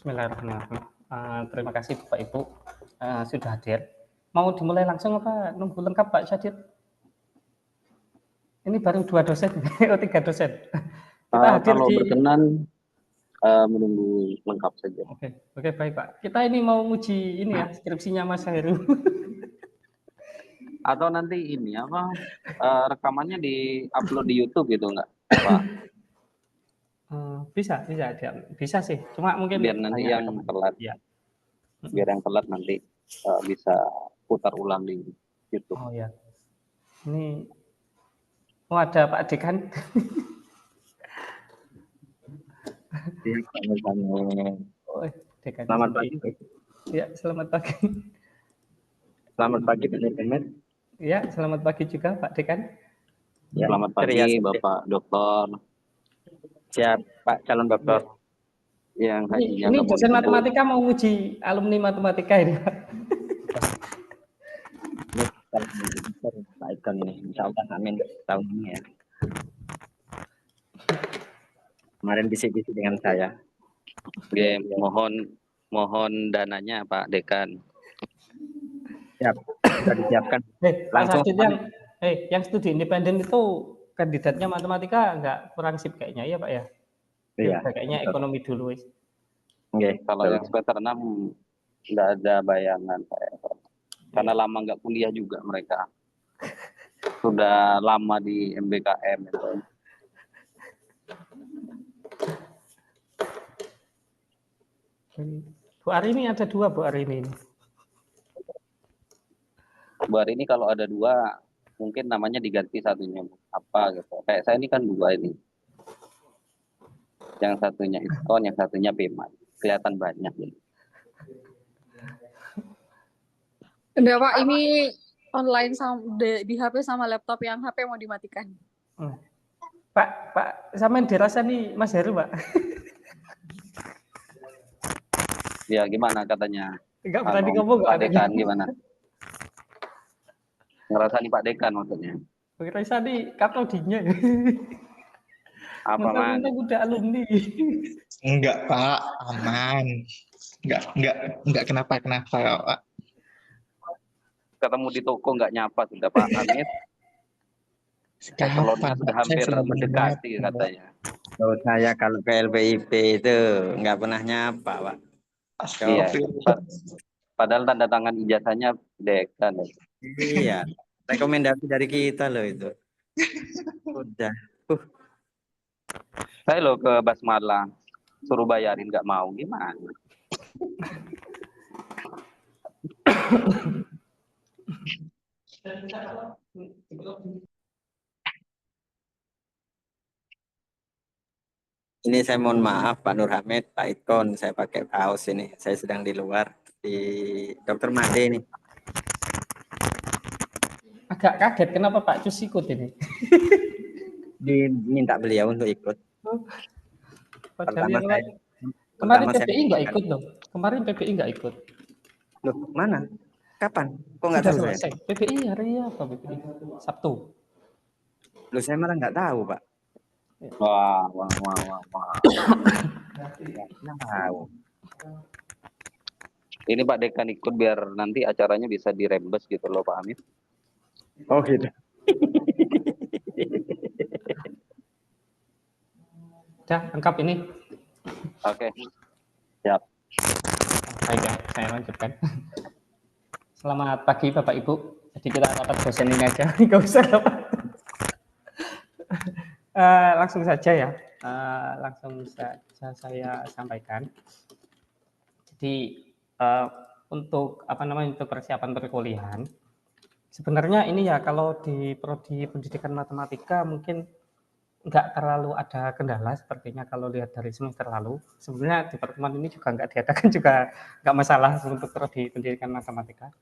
Bismillahirrahmanirrahim. Terima kasih Bapak Ibu sudah hadir. Mau dimulai langsung apa nunggu lengkap Pak Syadir? Ini baru 2 dosen, oh 3 dosen. Kita hadir Kalau di... berkenan menunggu lengkap saja. Oke, baik Pak. Kita ini mau uji ini ya skripsinya Mas Heru. Atau nanti ini apa rekamannya di-upload di YouTube gitu nggak, Pak? Bisa sih. Cuma mungkin Biar nanti yang telat, ya. biar yang telat nanti bisa putar ulang di YouTube. Oh ya. Ini ada Pak Dekan. Oh, Dekan. Selamat pagi. Ya, selamat pagi. Selamat pagi Pak Dekan. Ya, selamat pagi juga Pak Dekan. Ya, selamat pagi Bapak Dokter. Siap Pak calon dokter. Yang hajinya Ini nggak mau dosen disebut. matematika mau uji alumni matematika ini Pak. Pak Ikon ini, insya Allah amin tahun ini ya. Kemarin bisik-bisik dengan saya. Oke, mohon dananya Pak Dekan. Siap, sudah disiapkan. Langsung yang studi independen itu kandidatnya matematika nggak kurang sip kayaknya ya Pak ya? Iya. Kayaknya ekonomi dulu. Oke, kalau yang semester 6 nggak ada bayangan Pak. Karena lama nggak kuliah juga mereka. Sudah lama di MBKM itu. Bu Ari ini ada 2 Bu Ari ini. Bu Ari ini kalau ada 2 mungkin namanya diganti satunya apa gitu. Kayak saya ini kan 2 ini. Yang satunya Iskon, yang satunya Peman. Kelihatan banyak ini. Enggak Pak, ini online sama di HP sama laptop, yang HP mau dimatikan. Pak, sampean dirasa nih Mas Heru Pak? Ya gimana katanya? Enggak berani ngomong Pak Dekan gimana? Ngerasa nih Pak Dekan maksudnya? Ngerasa nih katodinya. Apa man? Udah alumni. Enggak Pak, aman. Enggak kenapa-kenapa Pak. Ketemu di toko nggak nyapa sudah Pak Hamid. Sudah hampir mendekati katanya. So, saya kalau ke LPIP itu nggak pernah nyapa Pak. Iya. Padahal tanda tangan ijazahnya Dekan. Iya, rekomendasi dari kita loh itu. Udah. Saya lo ke Basmala suruh bayarin nggak mau, gimana? Ini saya mohon maaf Pak Nur Hamid, Pak Ikon, saya pakai kaos ini. Saya sedang di luar di Dokter Made ini. Agak kaget kenapa Pak Cus ikut ini? Diminta beliau untuk ikut. Kemarin PPI nggak ikut loh. Kemarin PPI nggak ikut. Loh, mana? Kapan? Kok nggak tahu selesai? saya? PPI hari apa PPI? Sabtu. Loh, saya malah nggak tahu Pak. Wah. Nggak tahu. Ini Pak Dekan ikut biar nanti acaranya bisa dirembes gitu loh Pak Hamid. Oh gitu. Udah lengkap ini. Oke. Siap. Baik ya, saya lanjutkan. Selamat pagi Bapak Ibu. Jadi kita rapat dosen ini aja, nggak usah rapat. Langsung saja ya. Langsung saja saya sampaikan. Jadi untuk untuk persiapan perkuliahan, sebenarnya ini ya kalau di prodi pendidikan matematika mungkin nggak terlalu ada kendala sepertinya kalau lihat dari semester lalu. Sebenarnya di pertemuan ini juga nggak diadakan juga nggak masalah untuk prodi pendidikan matematika.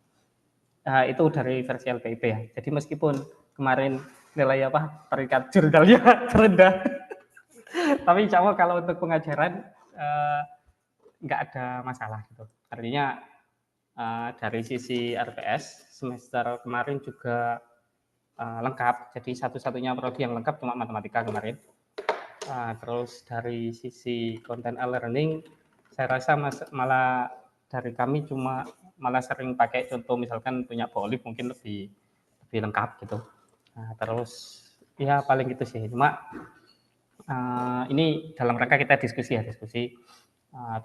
Itu dari versi LPIP ya. Jadi meskipun kemarin nilai peringkat jurnalnya terendah, tapi insya Allah kalau untuk pengajaran nggak ada masalah gitu. Artinya dari sisi RPS semester kemarin juga lengkap, jadi satu-satunya prodi yang lengkap cuma matematika kemarin. Terus dari sisi content e-learning saya rasa malah dari kami cuma malah sering pakai contoh misalkan punya Bolif mungkin lebih lengkap gitu. Nah, terus ya paling gitu sih. Cuma ini dalam rangka kita diskusi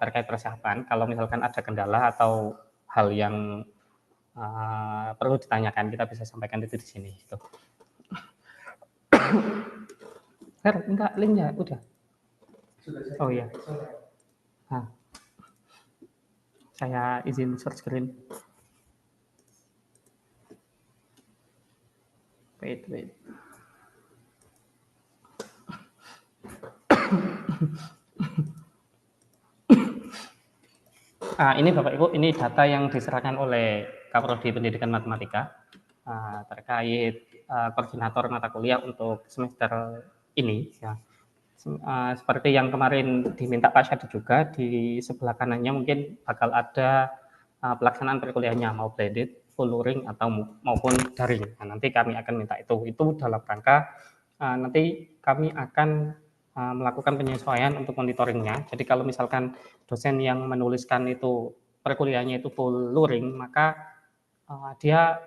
terkait persiapan. Kalau misalkan ada kendala atau hal yang perlu ditanyakan, kita bisa sampaikan itu di sini. Gitu. Enggak, linknya udah. Oh iya. Nah, saya izin share screen. Wait. Ini Bapak Ibu, ini data yang diserahkan oleh Kaprodi Pendidikan Matematika terkait koordinator mata kuliah untuk semester ini. Ya. Seperti yang kemarin diminta Pak Syadi juga, di sebelah kanannya mungkin bakal ada pelaksanaan perkuliahannya, mau blended, full luring, atau maupun daring. Nah, nanti kami akan minta itu dalam rangka nanti kami akan melakukan penyesuaian untuk monitoringnya. Jadi kalau misalkan dosen yang menuliskan itu perkuliahannya itu full luring, maka dia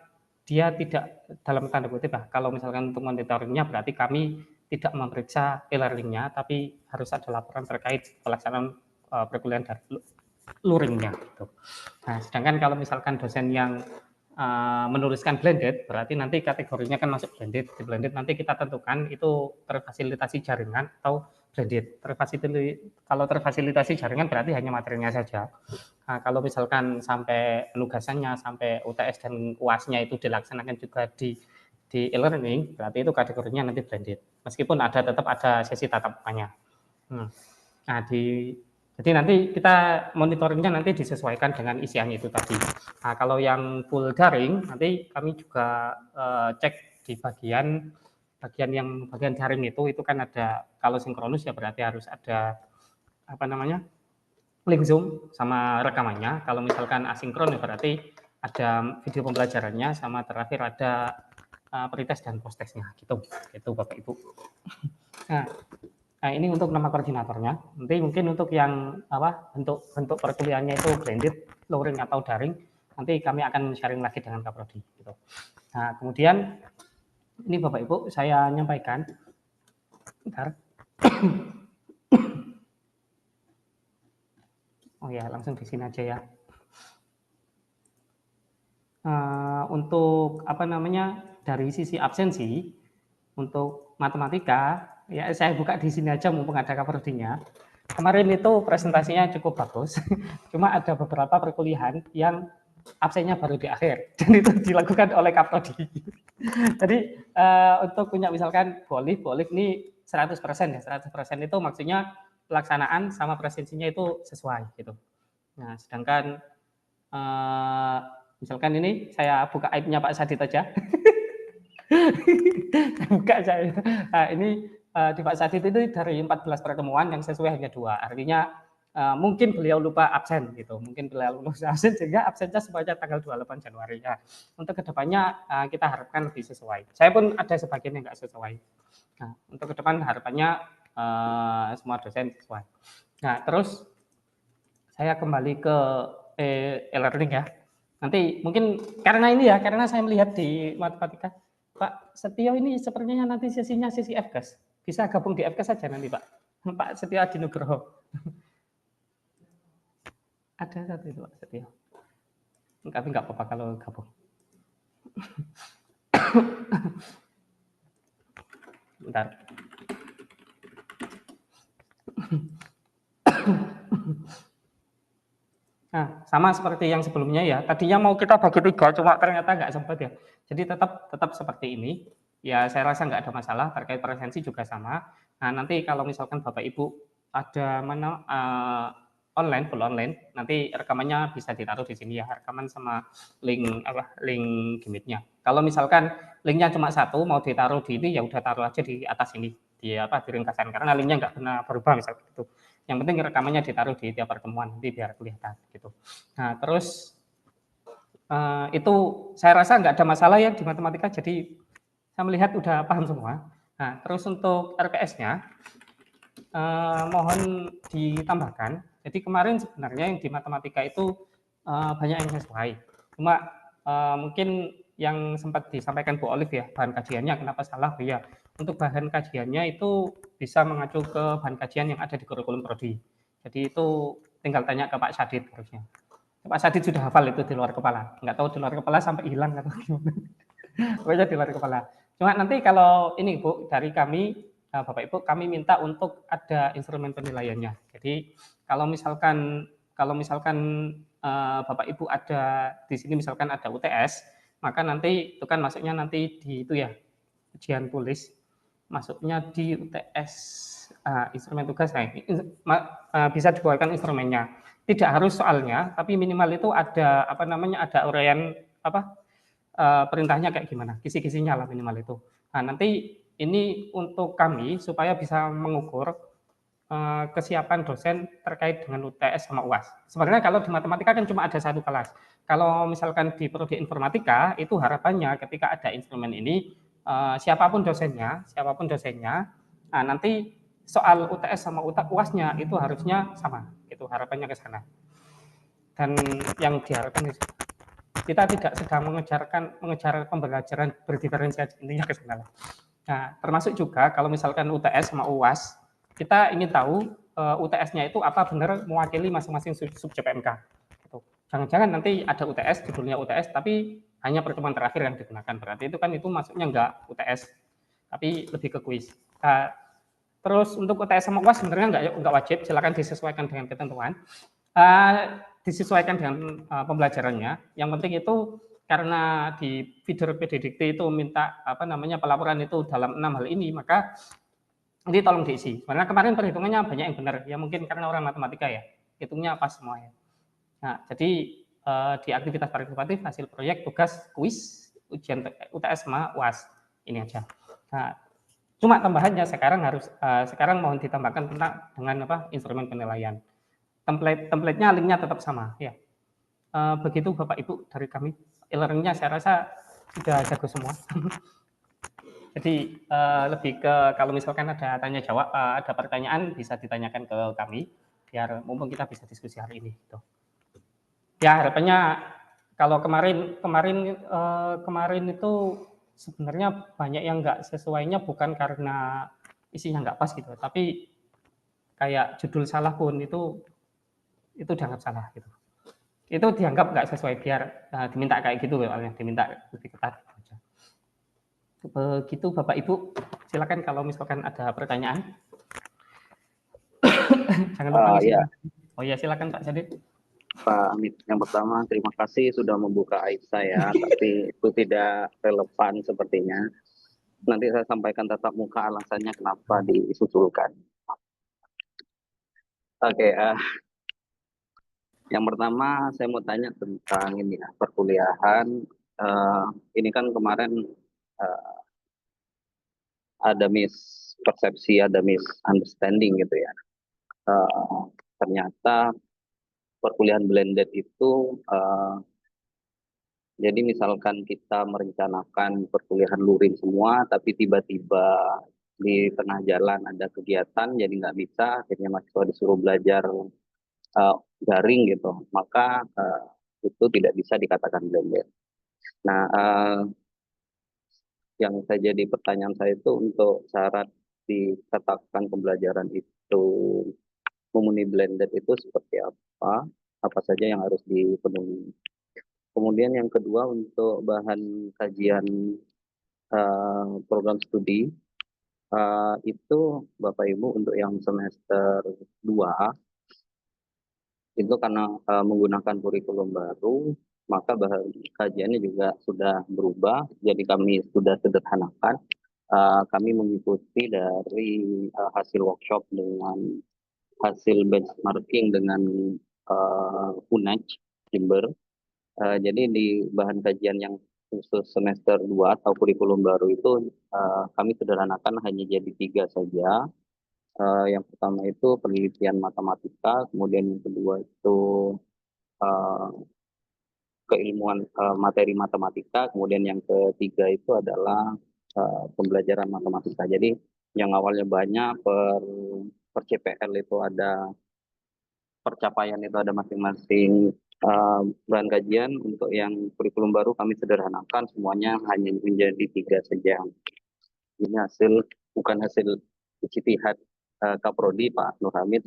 tidak dalam tanda kutip kalau misalkan untuk monitoringnya berarti kami tidak memeriksa e-learningnya, tapi harus ada laporan terkait pelaksanaan perkuliahan dari luringnya. Gitu. Nah, sedangkan kalau misalkan dosen yang menuliskan blended, berarti nanti kategorinya kan masuk blended. Di blended nanti kita tentukan itu terfasilitasi jaringan atau blended. Kalau terfasilitasi jaringan berarti hanya materinya saja. Nah, kalau misalkan sampai penugasannya, sampai UTS dan UAS-nya itu dilaksanakan juga di e-learning, berarti itu kategorinya nanti blended. Meskipun tetap ada sesi tatap mukanya. Nah, jadi nanti kita monitoringnya nanti disesuaikan dengan isiannya itu tadi. Nah, kalau yang full daring, nanti kami juga cek di bagian daring itu kan ada, kalau sinkronus ya berarti harus ada link Zoom sama rekamannya. Kalau misalkan asinkron ya berarti ada video pembelajarannya, sama terakhir ada pretest dan post-testnya gitu Bapak Ibu. Nah, ini untuk nama koordinatornya. Nanti mungkin untuk yang bentuk perkuliahannya itu blended, luring atau daring, nanti kami akan sharing lagi dengan Kaprodi gitu. Nah, kemudian ini Bapak Ibu saya nyampaikan. Bentar. Oh ya, langsung di sini aja ya. Untuk dari sisi absensi untuk matematika, ya saya buka di sini aja mumpung ada Kaprodinya. Kemarin itu presentasinya cukup bagus, cuma ada beberapa perkuliahan yang absennya baru di akhir, dan itu dilakukan oleh Kaprodi. Jadi untuk punya misalkan bolif ini 100% ya, 100% itu maksudnya pelaksanaan sama presensinya itu sesuai gitu. Nah, sedangkan misalkan ini saya buka aibnya Pak Sadit aja. Buka saya. Nah, ini di Pak Sadit itu dari 14 pertemuan yang sesuai hanya 2. Artinya mungkin beliau lupa absen gitu. Mungkin beliau lupa absen sehingga absennya sebanyak tanggal 28 Januari. Ya. Untuk kedepannya kita harapkan lebih sesuai. Saya pun ada sebagian yang nggak sesuai. Nah, untuk ke depan harapannya semua dosen sesuai. Nah, terus saya kembali ke e-learning ya. Nanti mungkin karena saya melihat di matematika, Pak Setio ini sepertinya nanti sesinya sesi FKAS. Bisa gabung di FKAS saja nanti Pak. Pak Setio Adi Nugroho. Ada satu itu Pak Setio. Tapi nggak apa-apa kalau gabung. Bentar. Nah, sama seperti yang sebelumnya ya. Tadinya mau kita bagi 3, cuma ternyata nggak sempat ya. Jadi tetap seperti ini. Ya, saya rasa nggak ada masalah. Terkait presensi juga sama. Nah, nanti kalau misalkan Bapak Ibu ada full online, nanti rekamannya bisa ditaruh di sini ya. Rekaman sama link Gimit-nya. Kalau misalkan linknya cuma satu, mau ditaruh di ini, ya udah taruh aja di atas ini. Di ringkasan. Karena linknya nggak pernah berubah misalnya gitu. Yang penting rekamannya ditaruh di tiap pertemuan, nanti biar kelihatan gitu. Nah, terus itu saya rasa nggak ada masalah ya di matematika, jadi saya melihat udah paham semua. Nah, terus untuk RPS-nya, mohon ditambahkan. Jadi kemarin sebenarnya yang di matematika itu banyak yang sesuai. Cuma mungkin yang sempat disampaikan Bu Olive ya, bahan kajiannya kenapa salah? Oh ya, untuk bahan kajiannya itu bisa mengacu ke bahan kajian yang ada di kurikulum prodi. Jadi itu tinggal tanya ke Pak Sadid harusnya. Pak Sadid sudah hafal itu di luar kepala. Nggak tahu di luar kepala sampai hilang atau gimana. Pokoknya di luar kepala. Cuma nanti kalau ini Bu, dari kami, Bapak Ibu, kami minta untuk ada instrumen penilaiannya. Jadi kalau misalkan Bapak Ibu ada di sini misalkan ada UTS, maka nanti itu kan masuknya nanti di itu ya, ujian tulis, masuknya di UTS instrumen tugas. Nah, bisa dibawakan instrumennya. Tidak harus soalnya, tapi minimal itu ada apa namanya, ada uraian apa perintahnya kayak gimana, kisi-kisinya lah minimal itu. Nah, nanti ini untuk kami supaya bisa mengukur kesiapan dosen terkait dengan UTS sama UAS. Sebenarnya kalau di matematika kan cuma ada satu kelas. Kalau misalkan di prodi informatika itu harapannya ketika ada instrumen ini siapapun dosennya, nanti soal UTS sama UAS-nya itu harusnya sama. Itu harapannya ke sana. Dan yang diharapkan kita tidak sedang mengejar pembelajaran berdiferensiasi, intinya ke sana. Nah, termasuk juga kalau misalkan UTS sama UAS, kita ingin tahu UTS-nya itu apa benar mewakili masing-masing subjek PMK. Gitu. Jangan-jangan nanti ada UTS, judulnya UTS, tapi hanya pertemuan terakhir yang digunakan. Berarti itu kan itu masuknya enggak UTS, tapi lebih ke kuis. Nah, terus untuk UTS sama UAS sebenarnya enggak wajib, silakan disesuaikan dengan ketentuan. Disesuaikan dengan pembelajarannya. Yang penting itu karena di feeder PDDikti itu minta apa namanya pelaporan itu dalam 6 hal ini, maka ini tolong diisi. Karena kemarin perhitungannya banyak yang benar, ya mungkin karena orang matematika ya, hitungnya pas semua ya. Nah, jadi di aktivitas partisipatif, hasil proyek, tugas, kuis, ujian UTS sama UAS, ini aja. Nah, cuma tambahannya sekarang mohon ditambahkan dengan apa instrumen penilaian. Template-nya linknya tetap sama ya. Begitu Bapak Ibu dari kami. E-learning-nya saya rasa sudah jago semua. Jadi lebih ke kalau misalkan ada tanya jawab, ada pertanyaan bisa ditanyakan ke kami biar mumpung kita bisa diskusi hari ini. Gitu. Ya harapannya kalau kemarin itu sebenarnya banyak yang nggak sesuainya bukan karena isinya nggak pas gitu, tapi kayak judul salah pun itu dianggap salah gitu. Itu dianggap nggak sesuai biar diminta kayak gitu soalnya, diminta lebih ketat. Begitu Bapak Ibu, silakan kalau misalkan ada pertanyaan. Jangan lupa Ya. Oh ya silakan Pak Sadid. Pak Amit, yang pertama terima kasih sudah membuka aib saya, tapi itu tidak relevan sepertinya. Nanti saya sampaikan tatap muka alasannya kenapa disusulkan. Oke, yang pertama saya mau tanya tentang ini ya, perkuliahan. Ini kan kemarin ada mispersepsi, ada misunderstanding gitu ya. Ternyata perkuliahan blended itu jadi misalkan kita merencanakan perkuliahan luring semua, tapi tiba-tiba di tengah jalan ada kegiatan, jadi nggak bisa, akhirnya mahasiswa disuruh belajar daring gitu, maka itu tidak bisa dikatakan blended. Nah, yang saya jadi pertanyaan saya itu untuk syarat ditetapkan pembelajaran itu memenuhi blended itu seperti apa saja yang harus dipenuhi. Kemudian yang kedua untuk bahan kajian program studi itu Bapak Ibu untuk yang semester 2 itu karena menggunakan kurikulum baru maka bahan kajiannya juga sudah berubah, jadi kami sudah sederhanakan. Kami mengikuti dari hasil workshop dengan hasil benchmarking dengan UNED Jember. Jadi di bahan kajian yang khusus semester 2 atau kurikulum baru itu kami sederhanakan hanya jadi 3 saja. Yang pertama itu penelitian matematika, kemudian yang kedua itu keilmuan materi matematika, kemudian yang ketiga itu adalah pembelajaran matematika. Jadi yang awalnya banyak per per CPL itu ada percapaian itu ada masing-masing bahan kajian. Untuk yang kurikulum baru kami sederhanakan semuanya hanya menjadi 3 saja. Ini bukan hasil ijtihad Kaprodi Pak Nur Hamid,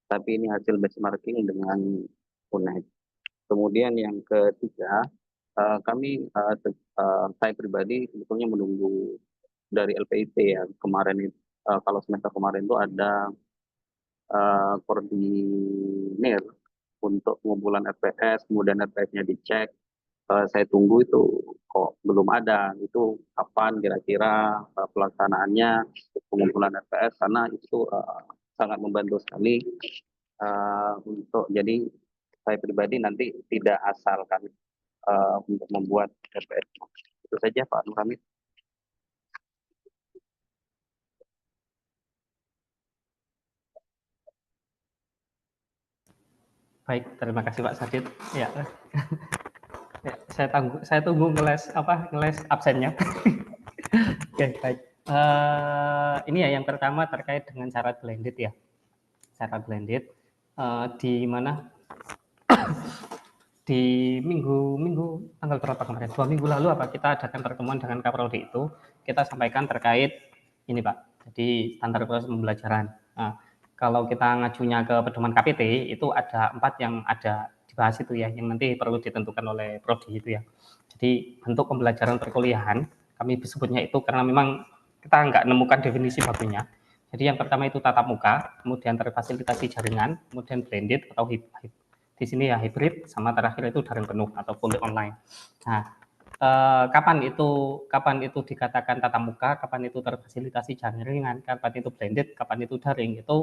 tapi ini hasil benchmarking dengan UNED. Kemudian yang ketiga, saya pribadi sebetulnya menunggu dari LPIP ya. Kemarin kalau semester kemarin itu ada koordinir untuk pengumpulan RPS, kemudian RPS-nya dicek. Saya tunggu itu kok belum ada. Itu kapan kira-kira pelaksanaannya pengumpulan RPS, karena itu sangat membantu sekali untuk jadi saya pribadi nanti tidak asalkan untuk membuat RPS. Itu saja Pak Nur Hamid. Baik, terima kasih Pak Sadid. Ya, ya saya tunggu ngeles absennya. Oke, baik. Ini ya yang pertama terkait dengan cara blended ya. Cara blended di mana di minggu tanggal berapa kemarin? 2 minggu lalu apa kita adakan pertemuan dengan Kaprodi itu, kita sampaikan terkait ini Pak. Jadi standar proses pembelajaran. Nah, kalau kita ngajunya ke pedoman KPT itu ada 4 yang ada dibahas itu ya, yang nanti perlu ditentukan oleh prodi itu ya. Jadi bentuk pembelajaran perkuliahan kami sebutnya itu karena memang kita nggak nemukan definisi bakunya. Jadi yang pertama itu tatap muka, kemudian terfasilitasi jaringan, kemudian blended atau di sini ya hybrid, sama terakhir itu daring penuh atau fully online. Nah, kapan itu dikatakan tatap muka, kapan itu terfasilitasi jaringan, kapan itu blended, kapan itu daring, itu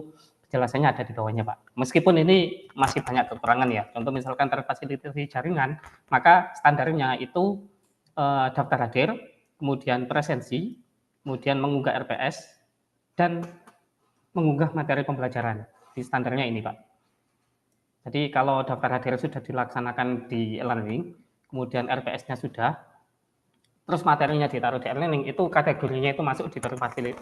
penjelasannya ada di bawahnya Pak. Meskipun ini masih banyak kekurangan ya. Contoh misalkan terfasilitasi jaringan, maka standarnya itu daftar hadir, kemudian presensi, kemudian mengunggah RPS dan mengunggah materi pembelajaran. Di standarnya ini Pak. Jadi kalau daftar hadir sudah dilaksanakan di e-learning, kemudian RPS-nya sudah, terus materinya ditaruh di e-learning, itu kategorinya itu masuk di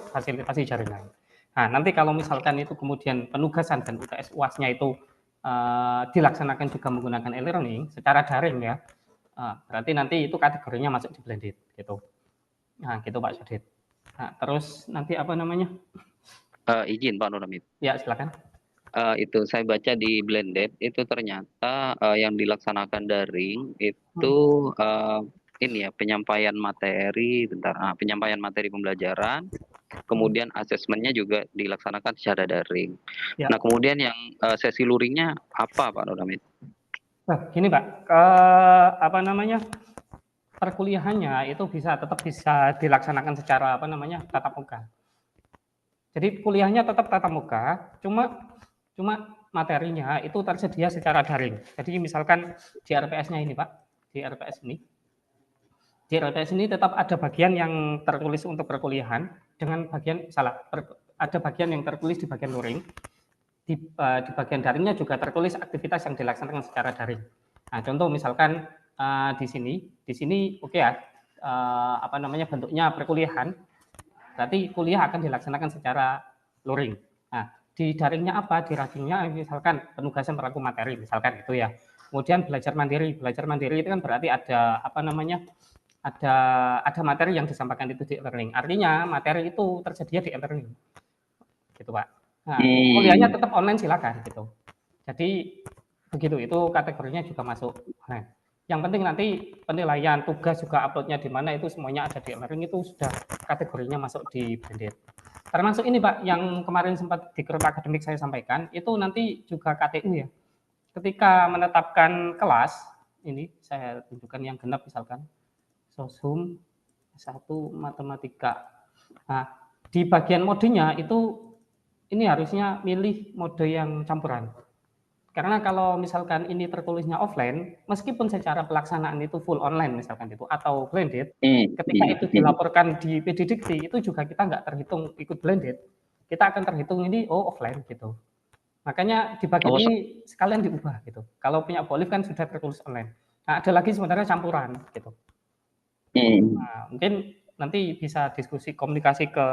fasilitasi jaringan. Nah, nanti kalau misalkan itu kemudian penugasan dan UTS UAS-nya itu dilaksanakan juga menggunakan e-learning secara daring ya, berarti nanti itu kategorinya masuk di blended gitu. Nah, gitu Pak Syadid. Nah, terus nanti apa namanya? Izin Pak Nur Hamid. Ya, silakan. Itu saya baca di blended itu ternyata yang dilaksanakan daring itu ini ya penyampaian materi penyampaian materi pembelajaran, kemudian asesmennya juga dilaksanakan secara daring. Ya. Nah kemudian yang sesi luringnya apa Pak Nur Hamid? Nah, gini Pak, apa namanya, perkuliahannya itu tetap bisa dilaksanakan secara apa namanya tatap muka. Jadi kuliahnya tetap tatap muka, cuma materinya itu tersedia secara daring. Jadi misalkan di RPS-nya ini Pak, di RPS ini tetap ada bagian yang tertulis untuk perkuliahan dengan ada bagian yang tertulis di bagian luring. Di bagian daringnya juga tertulis aktivitas yang dilaksanakan secara daring. Nah, contoh misalkan di sini oke ya, apa namanya bentuknya perkuliahan, berarti kuliah akan dilaksanakan secara luring. Nah, di daringnya apa? Di rankingnya misalkan penugasan pelaku materi, misalkan itu ya. Kemudian belajar mandiri itu kan berarti ada apa namanya? Ada materi yang disampaikan itu di e-learning. Artinya materi itu tersedia di e-learning. Gitu, Pak. Nah, kuliahnya tetap online silakan gitu. Jadi begitu, itu kategorinya juga masuk online. Yang penting nanti penilaian tugas juga uploadnya di mana itu semuanya ada di e-learning, itu sudah kategorinya masuk di blended. Termasuk ini Pak, yang kemarin sempat di grup akademik saya sampaikan, itu nanti juga KTU ya. Ketika menetapkan kelas, ini saya tunjukkan yang genap misalkan, Soshum 1 Matematika. Nah, di bagian modenya itu ini harusnya milih mode yang campuran. Karena kalau misalkan ini tertulisnya offline, meskipun secara pelaksanaan itu full online misalkan itu atau blended, ketika itu dilaporkan di PD Dikti itu juga kita nggak terhitung ikut blended, kita akan terhitung ini offline gitu. Makanya di bagian ini sekalian diubah gitu. Kalau punya Bolif kan sudah tertulis online. Nah, ada lagi sebenarnya campuran gitu. Nah, mungkin nanti bisa diskusi komunikasi ke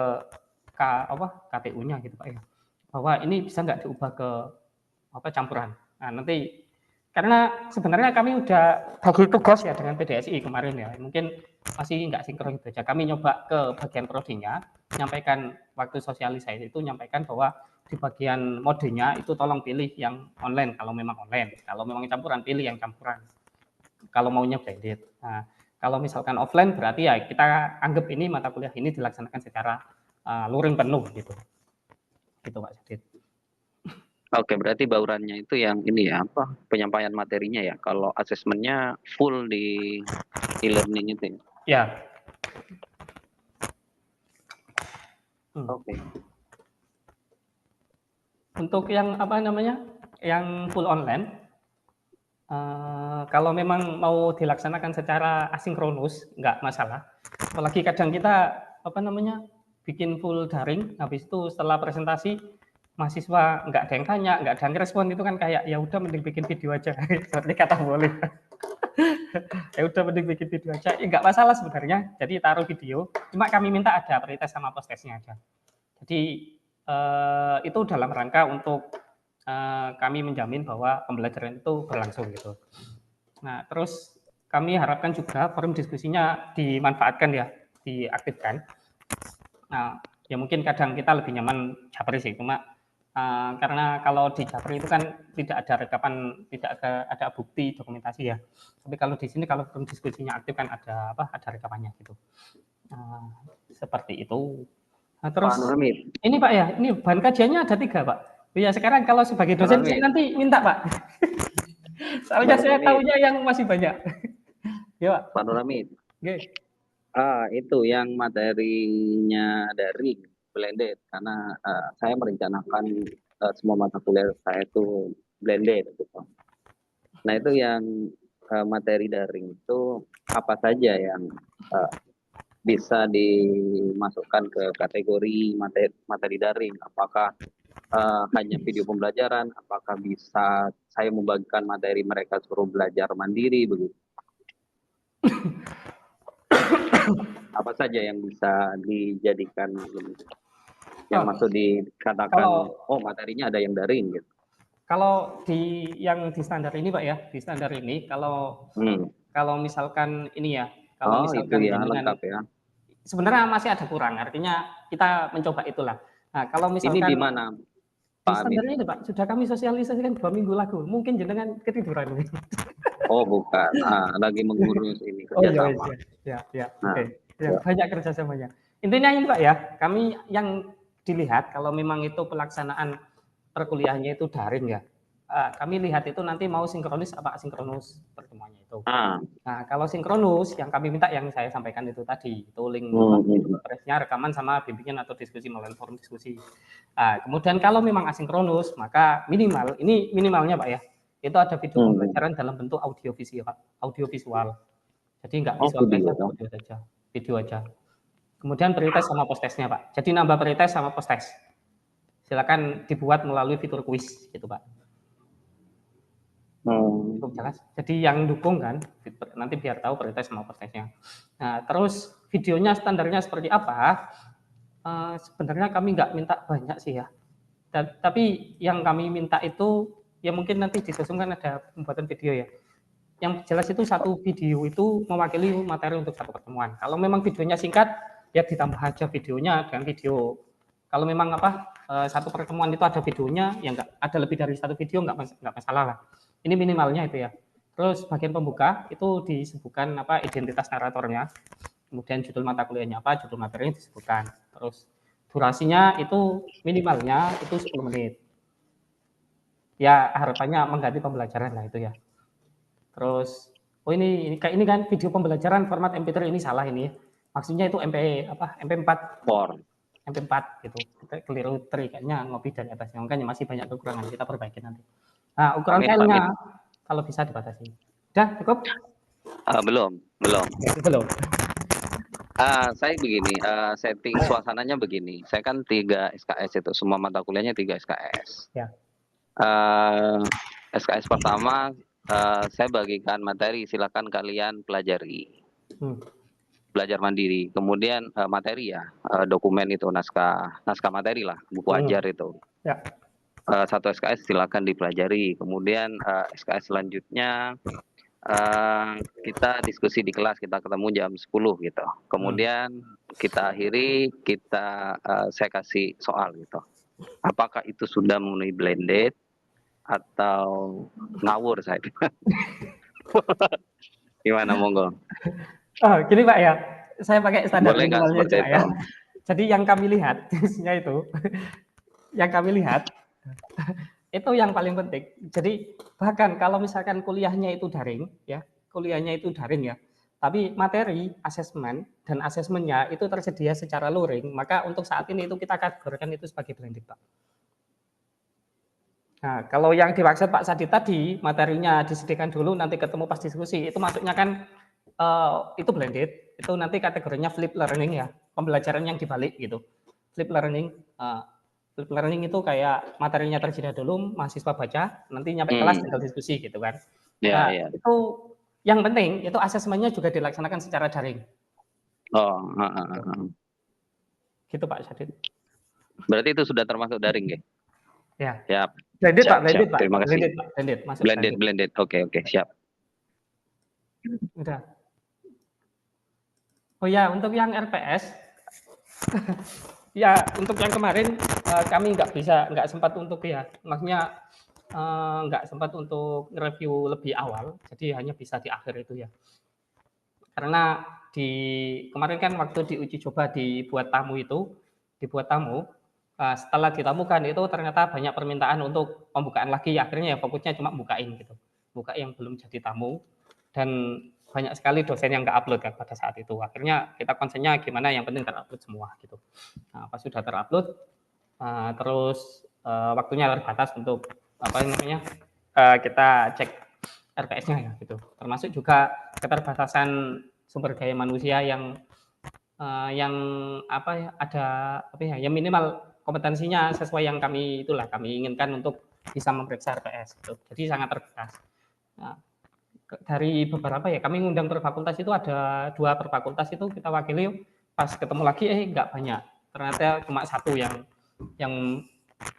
KTU-nya gitu Pak ya. bahwa ini bisa nggak diubah ke campuran. Nah, nanti karena sebenarnya kami udah bagi tugas ya dengan PDSI kemarin ya, mungkin masih nggak sinkron gitu aja. Kami nyoba ke bagian prodinya, nyampaikan waktu sosialisasi itu, nyampaikan bahwa di bagian modenya itu tolong pilih yang online kalau memang online, kalau memang campuran pilih yang campuran, kalau maunya blended. Nah, kalau misalkan offline berarti ya kita anggap ini mata kuliah ini dilaksanakan secara luring penuh gitu. Gitu Pak Jadid. Oke, berarti baurannya itu yang ini ya, apa, penyampaian materinya ya. Kalau asesmennya full di e-learning itu ya. Ya. Oke. Untuk yang apa namanya, yang full online, kalau memang mau dilaksanakan secara asinkronus nggak masalah. Apalagi kadang kita apa namanya bikin full daring, habis itu setelah presentasi mahasiswa nggak ada yang tanya, nggak ada yang respon, itu kan kayak ya udah mending bikin video aja, seperti kata boleh. Ya udah mending bikin video aja, ya nggak masalah sebenarnya. Jadi taruh video, cuma kami minta ada pretest sama post-testnya aja. Jadi itu dalam rangka untuk kami menjamin bahwa pembelajaran itu berlangsung gitu. Nah, terus kami harapkan juga forum diskusinya dimanfaatkan ya, diaktifkan. Nah, ya mungkin kadang kita lebih nyaman Japri sih, cuma karena kalau di Japri itu kan tidak ada rekapan, tidak ada bukti dokumentasi ya. Tapi kalau di sini kalau forum diskusinya aktif kan ada rekapannya gitu. Seperti itu. Nah, terus Pak Nurhamid. ini Pak ya, ini bahan kajiannya ada 3 Pak. Ya sekarang kalau sebagai dosen saya nanti minta Pak. Soalnya saya tahunya yang masih banyak. Ya Pak. Pak Nurhamid. Oke. Itu yang materinya dari blended, karena saya merencanakan semua mata kuliah saya itu blended gitu. Nah, itu yang materi daring itu apa saja yang bisa dimasukkan ke kategori materi daring? Apakah hanya video pembelajaran? Apakah bisa saya membagikan materi mereka suruh belajar mandiri begitu? Apa saja yang bisa dijadikan yang masuk dikatakan materinya ada yang daring gitu. Kalau yang di standar ini Pak ya, di standar ini kalau misalkan ini ya, kalau misalkan itu ya lengkap ya. Sebenarnya masih ada kurang, artinya kita mencoba itulah. Nah, kalau misalkan ini di mana? Di standarnya itu Pak, sudah kami sosialisasikan 2 minggu lalu. Mungkin jenengan ketiduran. Oh bukan, lagi mengurus ini kerjasama. Ya. Oke. Ya, banyak kerjasamanya. Intinya ini Pak ya, kami yang dilihat kalau memang itu pelaksanaan perkuliahannya itu daring ya, kami lihat itu nanti mau sinkronis apa asinkronus pertemuannya itu. Nah, kalau sinkronus yang kami minta yang saya sampaikan itu tadi, itu link presnya, rekaman sama bimbingan atau diskusi melalui forum diskusi. Nah, kemudian kalau memang asinkronus, maka ini minimalnya Pak ya, itu ada video pembelajaran dalam bentuk audiovisual. Jadi nggak visual saja, audio saja, video aja. Kemudian pretest sama post-testnya Pak. Jadi nambah pretest sama post-test. Silakan dibuat melalui fitur kuis gitu Pak. Cukup jelas. Jadi yang dukung kan, nanti biar tahu pretest sama post-testnya. Nah, terus videonya standarnya seperti apa? Sebenarnya kami nggak minta banyak sih ya. Tapi yang kami minta itu, ya mungkin nanti disusunkan ada pembuatan video ya. Yang jelas itu satu video itu mewakili materi untuk satu pertemuan. Kalau memang videonya singkat, ya ditambah aja videonya dengan video. Kalau memang satu pertemuan itu ada videonya, ya nggak ada lebih dari satu video nggak masalah lah. Ini minimalnya itu ya. Terus bagian pembuka itu disebutkan identitas naratornya, kemudian judul mata kuliahnya apa, judul materinya disebutkan. Terus durasinya itu minimalnya itu 10 menit. Ya harapannya mengganti pembelajaran lah itu ya. Terus ini kan video pembelajaran format MP3 ini salah ini. Maksudnya itu MP4. MP4 gitu. Kita keliru kayaknya ngopi dari atasnya. Makanya masih banyak kekurangan, kita perbaiki nanti. Nah, ukuran filenya kalau bisa dibatasi. Udah cukup? Belum. Belum. Saya begini, setting suasananya begini. Saya kan 3 SKS itu, semua mata kuliahnya 3 SKS. Ya. SKS pertama saya bagikan materi, silakan kalian pelajari. Belajar mandiri. Kemudian materi ya, dokumen itu naskah materi lah, buku ajar itu. Ya. Satu SKS silakan dipelajari. Kemudian SKS selanjutnya kita diskusi di kelas, kita ketemu jam 10 gitu. Kemudian kita akhiri, saya kasih soal gitu. Apakah itu sudah memenuhi blended atau ngawur saya? Gimana monggo? Oh, gini Pak ya, saya pakai standar Boleh nggak minimalnya seperti Pak ya. itu? Jadi yang kami lihat, isinya itu, yang kami lihat, itu yang paling penting. Jadi bahkan kalau misalkan kuliahnya itu daring, ya, kuliahnya itu daring ya, tapi materi, asesmen, dan asesmennya itu tersedia secara luring, maka untuk saat ini itu kita kategorikan itu sebagai blended, Pak. Nah, kalau yang dimaksud Pak Sadi tadi, materinya disediakan dulu, nanti ketemu pas diskusi, itu maksudnya kan itu blended, itu nanti kategorinya flip learning ya, pembelajaran yang dibalik gitu. Flip learning itu kayak materinya tersedia dulu, mahasiswa baca, nanti nyampe kelas tinggal diskusi gitu kan. Ya, Nah, ya. itu yang penting, itu asesmennya juga dilaksanakan secara daring. Oh, Gitu Pak Sadid. berarti itu sudah termasuk daring ya? Ya. Siap. Blended Siap, Pak, blended siap. Pak. Terima kasih. Blended Pak, blended. Masuk Blended. Oke, siap. Udah. Oh ya, untuk yang RPS, ya untuk yang kemarin kami nggak sempat untuk ya, maksudnya nggak sempat untuk review lebih awal, jadi hanya bisa di akhir itu ya. Karena kemarin kan waktu diuji coba dibuat tamu, setelah ditamukan itu ternyata banyak permintaan untuk pembukaan lagi, akhirnya ya fokusnya cuma bukain gitu, buka yang belum jadi tamu, dan banyak sekali dosen yang nggak upload kan pada saat itu. Akhirnya kita konsennya gimana yang penting terupload semua gitu. Nah, pas sudah terupload, terus waktunya terbatas untuk kita cek RPS-nya ya gitu. Termasuk juga keterbatasan sumber daya manusia yang yang minimal kompetensinya sesuai yang kami inginkan untuk bisa memeriksa RPS gitu. Jadi sangat terbatas. Nah, dari beberapa ya kami ngundang per fakultas itu ada 2 per fakultas itu kita wakili, pas ketemu lagi nggak banyak, ternyata cuma 1 yang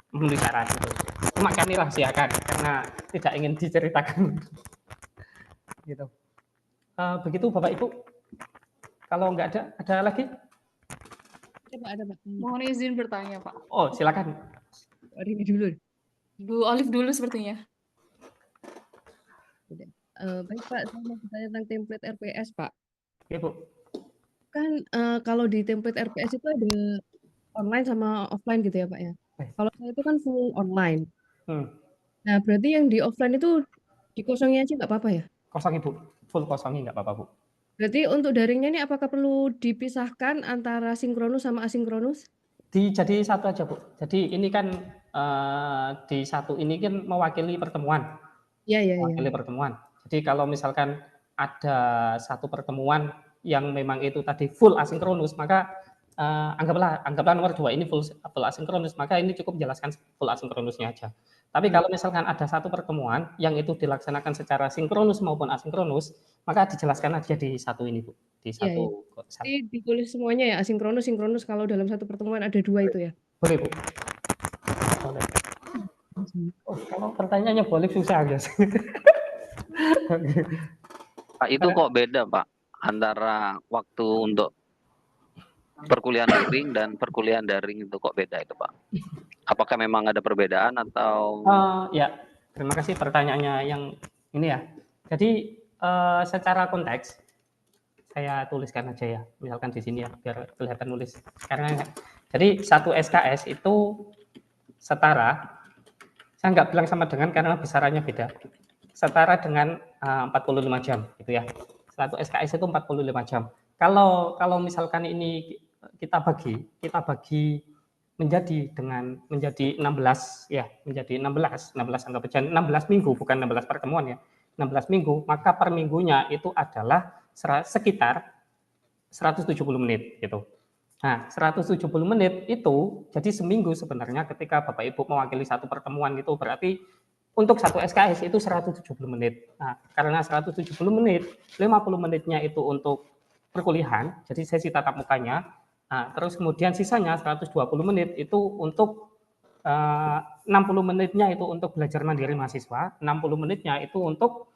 memenuhi syarat itu. Cuma kami rahasiakan karena tidak ingin diceritakan gitu. Begitu Bapak Ibu, kalau nggak ada lagi? Ada Pak. Mohon izin bertanya Pak. Oh silakan. Ini dulu. Bu Olive dulu sepertinya. Baik Pak, saya mau bertanya tentang template RPS Pak. Oke Bu. Kan kalau di template RPS itu ada online sama offline gitu ya Pak ya. Kalau saya itu kan full online. Nah berarti yang di offline itu dikosongi aja nggak apa-apa ya? Kosongi Bu, full kosongi nggak apa-apa Bu. Berarti untuk daringnya ini apakah perlu dipisahkan antara sinkronus sama asinkronus? Jadi satu aja Bu. Jadi ini kan di satu ini kan mewakili pertemuan. Iya. Mewakili pertemuan. Jadi kalau misalkan ada satu pertemuan yang memang itu tadi full asinkronus, maka anggaplah nomor 2 ini full asinkronus, maka ini cukup menjelaskan full asinkronusnya aja. Tapi kalau misalkan ada satu pertemuan yang itu dilaksanakan secara sinkronus maupun asinkronus, maka dijelaskan aja di satu ini Bu. Di satu. Jadi ditulis semuanya ya, asinkronus, sinkronus, kalau dalam satu pertemuan ada 2 itu ya? Boleh Bu. Boleh. Oh, kalau pertanyaannya boleh susah guys. Pak, itu kok beda Pak antara waktu untuk perkuliahan luring dan perkuliahan daring, itu kok beda itu Pak? Apakah memang ada perbedaan atau? Ya, terima kasih pertanyaannya yang ini ya. Jadi secara konteks saya tuliskan aja ya, misalkan di sini ya biar kelihatan nulis. Karena jadi satu SKS itu setara, saya nggak bilang sama dengan karena besarannya beda. Setara dengan 45 jam gitu ya. Satu SKS itu 45 jam. Kalau misalkan ini kita bagi menjadi 16 ya, menjadi 16 anggap aja 16 minggu, bukan 16 pertemuan ya. 16 minggu, maka per minggunya itu adalah sekitar 170 menit gitu. Nah, 170 menit itu jadi seminggu sebenarnya ketika Bapak Ibu mewakili satu pertemuan itu berarti untuk satu SKS itu 170 menit. Nah, karena 170 menit, 50 menitnya itu untuk perkuliahan, jadi sesi tatap mukanya. Nah, terus kemudian sisanya 120 menit itu untuk 60 menitnya itu untuk belajar mandiri mahasiswa, 60 menitnya itu untuk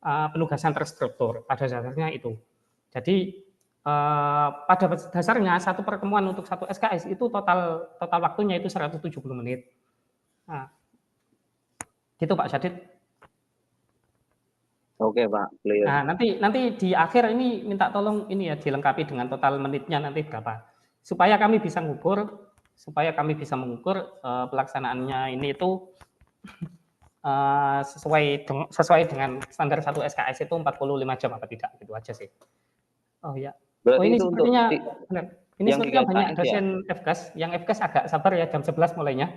penugasan terstruktur. Pada dasarnya itu. Jadi pada dasarnya satu pertemuan untuk satu SKS itu total waktunya itu 170 menit. Nah, gitu Pak Syadid. Oke Pak, clear. Nah, nanti di akhir ini minta tolong ini ya dilengkapi dengan total menitnya nanti berapa. Supaya kami bisa mengukur pelaksanaannya ini itu sesuai dengan standar satu SKS itu 45 jam apa tidak, gitu aja sih. Oh ya. Berarti ini itu sepertinya benar. Ini yang sepertinya 3 banyak SKS dosen FKAS. Yang FKAS agak sabar ya, jam 11 mulainya.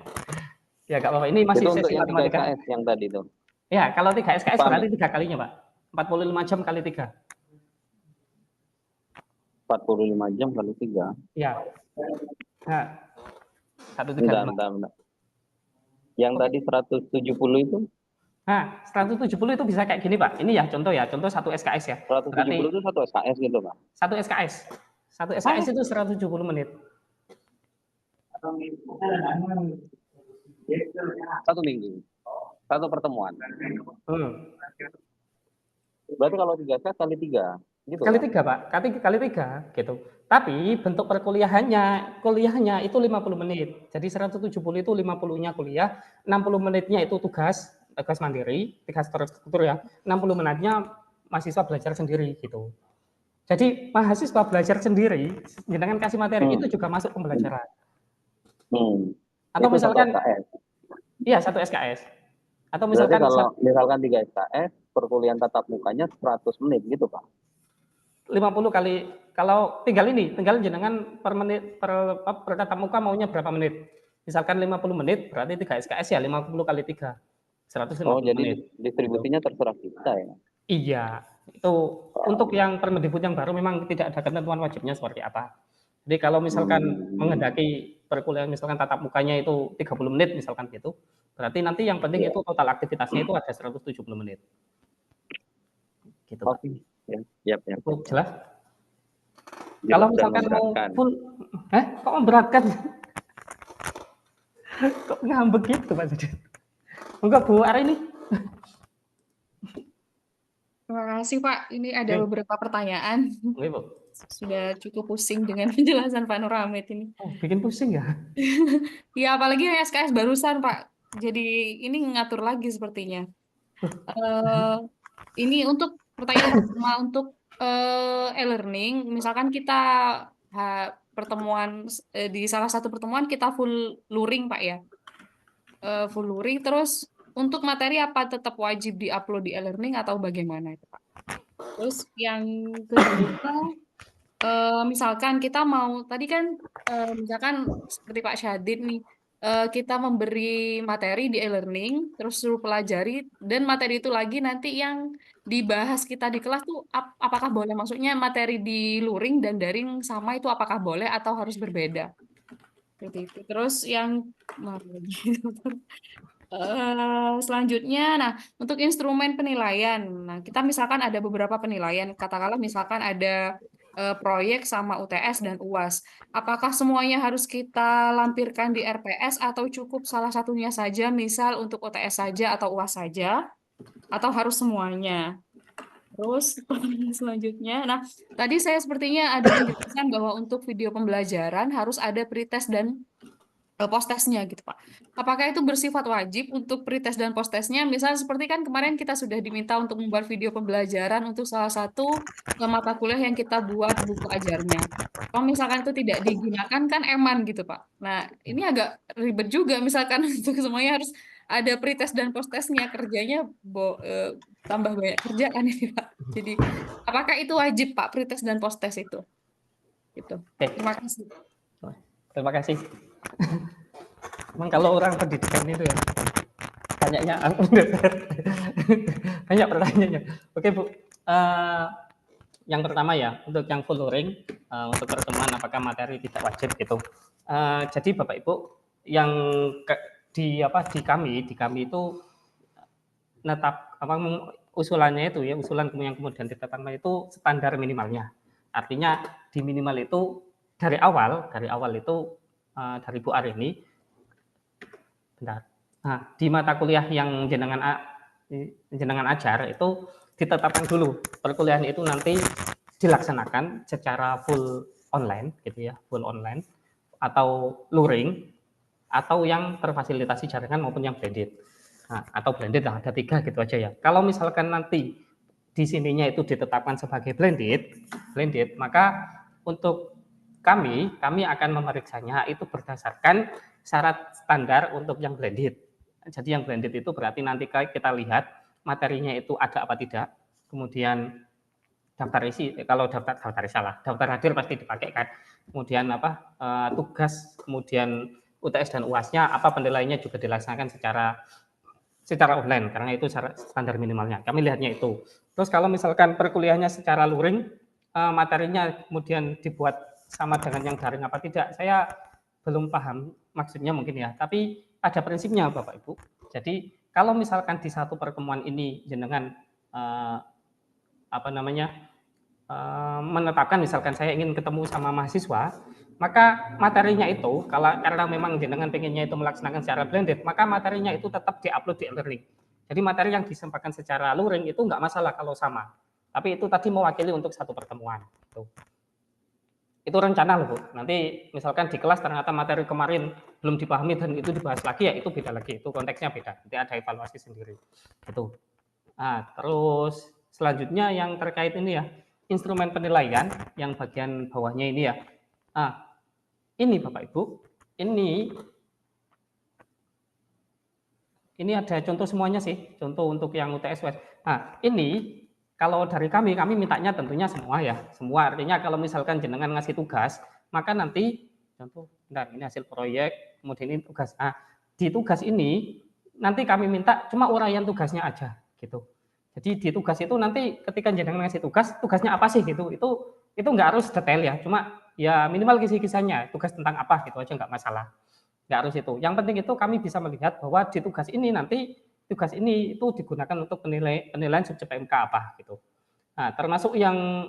Ya nggak apa-apa. Ini masih Itu untuk sesi yang 3 matematika. SKS yang tadi tuh. Ya, kalau 3 SKS Paham berarti 3 kalinya, Pak. 45 jam kali 3. 45 jam kali 3. Ya. Nah, 135. Bentar. Yang tadi 170 itu? Nah, 170 itu bisa kayak gini, Pak. Ini ya, contoh 1 SKS ya. 170 Berarti itu 1 SKS gitu, Pak? 1 SKS. 1 SKS itu 170 menit. 1 minggu. 1 pertemuan. Berarti kalau 3 SKS kali 3. Gitu, kali Pak? 3, Pak. Kali 3 gitu. Tapi bentuk kuliahnya itu 50 menit. Jadi 170 itu 50-nya kuliah, 60 menitnya itu tugas mandiri, tugas terstruktur ya. 60 menitnya mahasiswa belajar sendiri gitu. Jadi mahasiswa belajar sendiri, dengan kasih materi itu juga masuk pembelajaran. Atau itu misalkan 1 SKS. Iya, 1 SKS. Atau Berarti misalkan kalau misalkan 3 SKS, perkuliahan tatap mukanya 100 menit gitu, Pak? 50 kali, kalau tinggal jenengan per menit per tatap muka maunya berapa menit. Misalkan 50 menit berarti 3 SKS ya, 50 kali 3. 150 Oh, jadi menit. distribusinya terserah kita ya? Iya, itu untuk yang Permendikbud yang baru memang tidak ada ketentuan wajibnya seperti apa. Jadi kalau misalkan menghendaki perkuliahan misalkan tatap mukanya itu 30 menit misalkan gitu, berarti nanti yang penting itu total aktivitasnya itu ada 170 menit. Gitu, Pak. Oke. Ya. Itu jelas? Jelas Kalau dan misalkan mau memberatkan. full, kok memberatkan? Kok ngambek gitu Pak Syadid? Enggak Bu Ari ini. Terima kasih Pak. Ini ada beberapa pertanyaan. Oke, Bu. Sudah cukup pusing dengan penjelasan Pak Nur Hamid ini. Oh, bikin pusing ya? Ya, apalagi yang SKS barusan Pak. Jadi ini ngatur lagi sepertinya. Ini untuk pertanyaan pertama untuk e-learning, misalkan kita pertemuan di salah satu pertemuan kita full luring Pak ya, full luring. Terus untuk materi apa tetap wajib diupload di e-learning atau bagaimana itu Pak? Terus yang kedua, misalkan kita mau tadi kan misalkan seperti Pak Syadid nih, kita memberi materi di e-learning, terus suruh pelajari, dan materi itu lagi nanti yang dibahas kita di kelas tuh apakah boleh? Maksudnya materi di luring dan daring sama itu apakah boleh atau harus berbeda? Seperti itu. Terus yang selanjutnya, nah untuk instrumen penilaian, nah kita misalkan ada beberapa penilaian, katakanlah misalkan ada proyek sama UTS dan UAS. Apakah semuanya harus kita lampirkan di RPS atau cukup salah satunya saja, misal untuk UTS saja atau UAS saja, atau harus semuanya? Terus selanjutnya, nah tadi saya sepertinya ada penjelasan bahwa untuk video pembelajaran harus ada pretest dan post-testnya gitu Pak. Apakah itu bersifat wajib untuk pretest dan post-testnya? Misal seperti kan kemarin kita sudah diminta untuk membuat video pembelajaran untuk salah satu mata kuliah yang kita buat buku ajarnya. Kalau misalkan itu tidak digunakan kan eman gitu Pak. Nah ini agak ribet juga misalkan untuk semuanya harus ada pretest dan post-testnya, kerjanya tambah banyak kerjaan ini Pak. Jadi apakah itu wajib Pak pretest dan post-test itu? Gitu. Terima kasih. Terima kasih. Emang kalau orang pendidikan itu ya banyak pertanyaannya. Oke Bu, yang pertama ya untuk yang full luring, untuk pertemuan apakah materi tidak wajib gitu. Jadi Bapak Ibu yang di kami itu usulannya itu ya, usulan yang kemudian ditetapkan itu standar minimalnya. Artinya di minimal itu dari awal itu dari Bu Ari ini Bentar. Nah, di mata kuliah yang jenengan ajar itu ditetapkan dulu perkuliahan itu nanti dilaksanakan secara full online gitu ya, full online atau luring atau yang terfasilitasi jaringan maupun yang blended. Nah, atau blended lah, ada 3 gitu aja ya. Kalau misalkan nanti di sininya itu ditetapkan sebagai blended, maka untuk kami akan memeriksanya itu berdasarkan syarat standar untuk yang blended. Jadi yang blended itu berarti nanti kita lihat materinya itu ada apa tidak, kemudian daftar isi, kalau daftar hadir pasti dipakai kan, kemudian tugas, kemudian UTS dan UAS-nya apa penilaiannya juga dilaksanakan secara online karena itu standar minimalnya. Kami lihatnya itu. Terus kalau misalkan perkuliahannya secara luring, materinya kemudian dibuat sama dengan yang daring apa tidak, saya belum paham maksudnya mungkin ya. Tapi pada prinsipnya Bapak Ibu. Jadi kalau misalkan di satu pertemuan ini jenengan menetapkan misalkan saya ingin ketemu sama mahasiswa, maka materinya itu karena memang jenengan pengennya itu melaksanakan secara blended, maka materinya itu tetap diupload di e-learning. Jadi materi yang disampaikan secara luring itu enggak masalah kalau sama. Tapi itu tadi mewakili untuk satu pertemuan. Itu rencana loh Bu. Nanti misalkan di kelas ternyata materi kemarin belum dipahami dan itu dibahas lagi, ya itu beda lagi. Itu konteksnya beda. Nanti ada evaluasi sendiri. Itu. Nah, terus selanjutnya yang terkait ini ya, instrumen penilaian yang bagian bawahnya ini ya. Ini Bapak Ibu, ini ada contoh semuanya sih, contoh untuk yang UTS. Nah, ini kalau dari kami mintanya tentunya semua ya, semua. Artinya kalau misalkan jenengan ngasih tugas, maka nanti contoh, bentar, ini hasil proyek, kemudian ini tugas. Di tugas ini nanti kami minta cuma uraian tugasnya aja gitu. Jadi di tugas itu nanti ketika jenengan ngasih tugasnya apa sih gitu, itu nggak harus detail ya, cuma ya minimal kisah-kisahnya, tugas tentang apa gitu aja nggak masalah, nggak harus itu. Yang penting itu kami bisa melihat bahwa di tugas ini nanti tugas ini itu digunakan untuk penilaian subjek PMK apa gitu. Nah, termasuk yang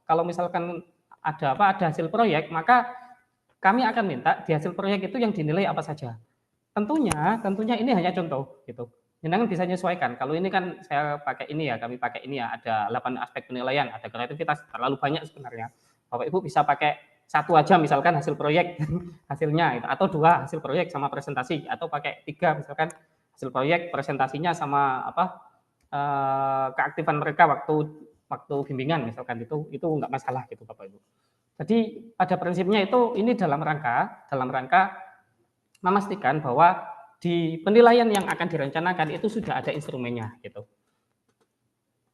kalau misalkan ada hasil proyek, maka kami akan minta di hasil proyek itu yang dinilai apa saja. Tentunya ini hanya contoh gitu. Jenengan bisa menyesuaikan. Kalau ini kan saya pakai ini ya, kami pakai ini ya, ada 8 aspek penilaian, ada kreativitas, terlalu banyak sebenarnya. Bapak Ibu bisa pakai satu aja misalkan hasil proyek hasilnya itu, atau 2 hasil proyek sama presentasi, atau pakai 3 misalkan hasil proyek presentasinya sama keaktifan mereka waktu bimbingan misalkan, itu enggak masalah gitu Bapak Ibu. Jadi pada prinsipnya itu ini dalam rangka memastikan bahwa di penilaian yang akan direncanakan itu sudah ada instrumennya gitu.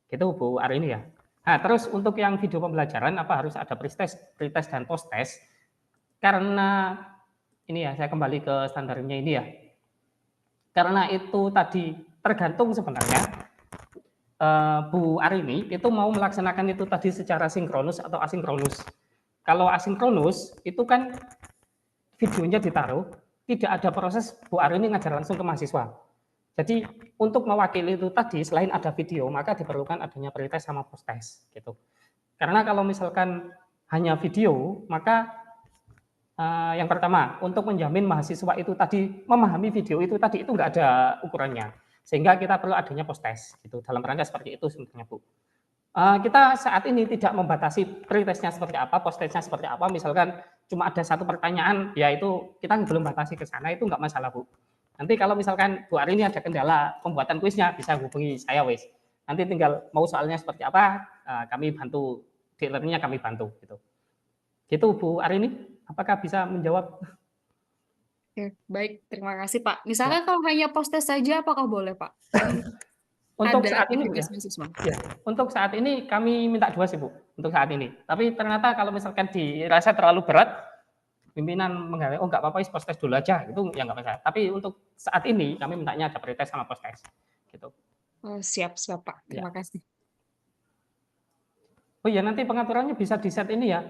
Gitu Bu Arini ya. Nah, terus untuk yang video pembelajaran harus ada pretest dan post-test. Karena ini ya, saya kembali ke standarnya ini ya. Karena itu tadi tergantung sebenarnya Bu Arini itu mau melaksanakan itu tadi secara sinkronus atau asinkronus. Kalau asinkronus itu kan videonya ditaruh, tidak ada proses Bu Arini ngajar langsung ke mahasiswa. Jadi untuk mewakili itu tadi selain ada video, maka diperlukan adanya pretest sama post-test gitu. Karena kalau misalkan hanya video, maka yang pertama untuk menjamin mahasiswa itu tadi memahami video itu tadi itu enggak ada ukurannya. Sehingga kita perlu adanya post-test gitu. Dalam rangka seperti itu sebenarnya Bu. Kita saat ini tidak membatasi pretestnya seperti apa, post-testnya seperti apa. Misalkan cuma ada satu pertanyaan, ya itu kita belum batasi ke sana, itu enggak masalah Bu. Nanti kalau misalkan Bu Arini ada kendala pembuatan kuisnya, bisa hubungi saya wis. Nanti tinggal mau soalnya seperti apa, kami bantu, di e-learning-nya kami bantu gitu. Gitu Bu Arini, apakah bisa menjawab? Oke, baik, terima kasih Pak. Misalnya kalau hanya post-test saja, apakah boleh Pak? Untuk saat ini ya, untuk saat ini kami minta 2 sih Bu, untuk saat ini. Tapi ternyata kalau misalkan dirasa terlalu berat, pimpinan menggawe, nggak apa-apa, post-test dulu aja, itu ya nggak masalah. Tapi untuk saat ini kami mintanya ada pretest sama post-test gitu. Siap Pak, terima kasih. Oh iya, nanti pengaturannya bisa di set ini ya,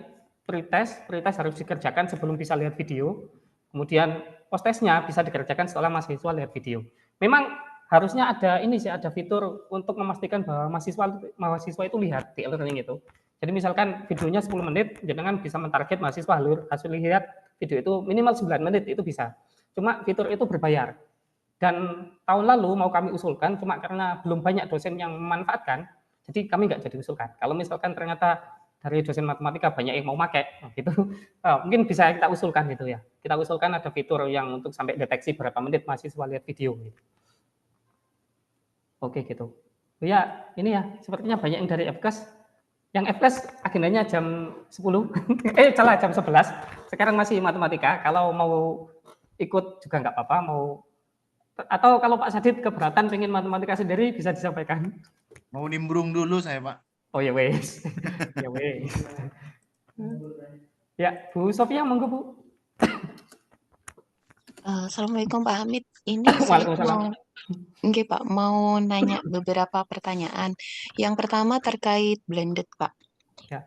pretest harus dikerjakan sebelum bisa lihat video, kemudian post-testnya bisa dikerjakan setelah mahasiswa lihat video. Memang harusnya ada ini sih, ada fitur untuk memastikan bahwa mahasiswa itu lihat di e-learning itu. Jadi misalkan videonya 10 menit, jenengan bisa mentarget mahasiswa hasil lihat video itu minimal 9 menit, itu bisa. Cuma fitur itu berbayar. Dan tahun lalu mau kami usulkan, cuma karena belum banyak dosen yang memanfaatkan, jadi kami nggak jadi usulkan. Kalau misalkan ternyata dari dosen matematika banyak yang mau pakai, gitu, mungkin bisa kita usulkan gitu ya. Kita usulkan ada fitur yang untuk sampai deteksi berapa menit mahasiswa lihat video. Gitu. Oke gitu. Ya ini ya, sepertinya banyak yang dari FKAS. Yang FKAS agendanya jam 10, salah jam 11. Sekarang masih matematika. Kalau mau ikut juga nggak apa-apa, atau kalau Pak Sadid keberatan pengen matematika sendiri bisa disampaikan. Mau nimbrung dulu saya, Pak. Oh ya wes. Ya wes. Ya, Bu Sofia monggo Bu. Assalamualaikum Pak Hamid. Ini saya mau nanya beberapa pertanyaan. Yang pertama terkait blended Pak. Ya.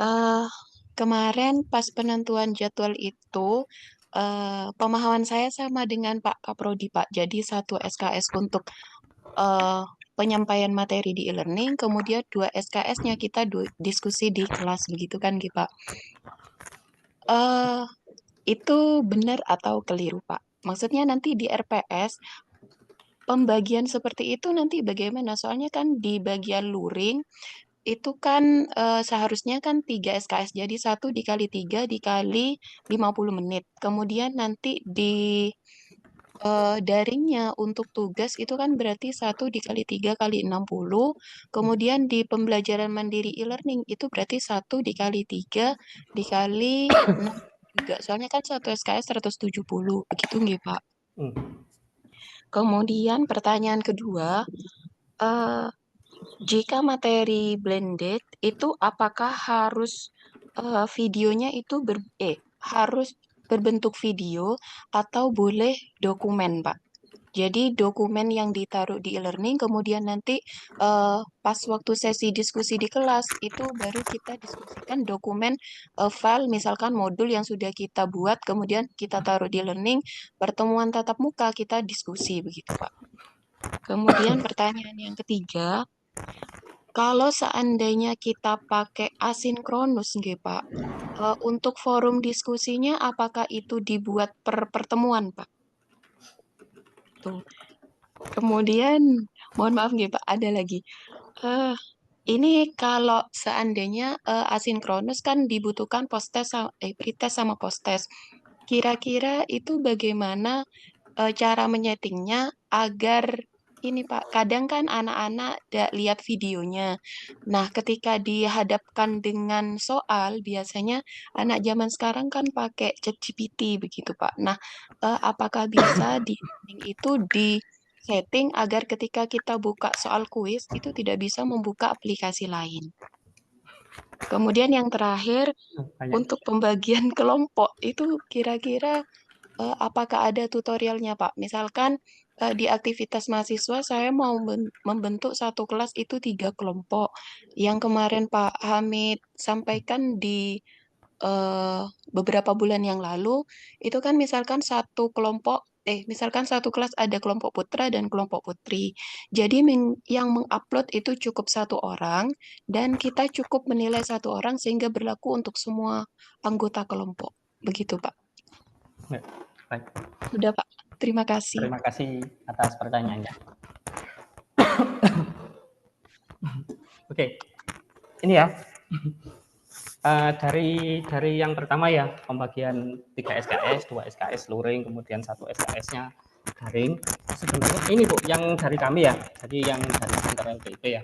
Kemarin pas penentuan jadwal itu pemahaman saya sama dengan Pak Kaprodi Pak. Jadi 1 SKS untuk penyampaian materi di e-learning, kemudian 2 SKS-nya kita diskusi di kelas begitu kan gitu Pak. Itu benar atau keliru Pak? Maksudnya nanti di RPS pembagian seperti itu nanti bagaimana? Soalnya kan di bagian luring itu kan seharusnya kan 3 SKS, jadi 1 dikali 3 dikali 50 menit. Kemudian nanti di daringnya untuk tugas itu kan berarti 1 dikali 3 kali 60. Kemudian di pembelajaran mandiri e-learning itu berarti 1 dikali 3 dikali 6 juga. Soalnya kan 1 SKS 170. Begitu nggih, Pak? Kemudian pertanyaan kedua, jika materi blended itu apakah harus videonya itu harus berbentuk video atau boleh dokumen, Pak? Jadi dokumen yang ditaruh di e-learning, kemudian nanti pas waktu sesi diskusi di kelas itu baru kita diskusikan dokumen file, misalkan modul yang sudah kita buat, kemudian kita taruh di e-learning, pertemuan tatap muka kita diskusi begitu, Pak. Kemudian pertanyaan yang ketiga, kalau seandainya kita pakai asinkronus, nggih Pak, untuk forum diskusinya apakah itu dibuat per pertemuan, Pak? Tuh. Kemudian, mohon maaf nggih Pak, ada lagi. Ini kalau seandainya asinkronus kan dibutuhkan pretest sama posttest. Kira-kira itu bagaimana cara menyetingnya agar ini Pak, kadang kan anak-anak lihat videonya. Nah, ketika dihadapkan dengan soal, biasanya anak zaman sekarang kan pakai ChatGPT begitu Pak. Nah, apakah bisa di itu di setting agar ketika kita buka soal kuis itu tidak bisa membuka aplikasi lain. Kemudian yang terakhir, untuk pembagian kelompok itu kira-kira apakah ada tutorialnya Pak? Misalkan di aktivitas mahasiswa saya mau membentuk satu kelas itu 3 kelompok. Yang kemarin Pak Hamid sampaikan di beberapa bulan yang lalu, itu kan misalkan misalkan satu kelas ada kelompok putra dan kelompok putri. Jadi yang mengupload itu cukup 1 orang dan kita cukup menilai 1 orang sehingga berlaku untuk semua anggota kelompok. Begitu Pak. Ya, baik. Sudah Pak. Terima kasih. Terima kasih atas pertanyaannya. Oke, ini ya. Dari yang pertama ya, pembagian 3 SKS, 2 SKS luring, kemudian 1 SKS-nya daring. Sebenarnya ini Bu, yang dari kami ya, jadi yang dari Center LPIP ya.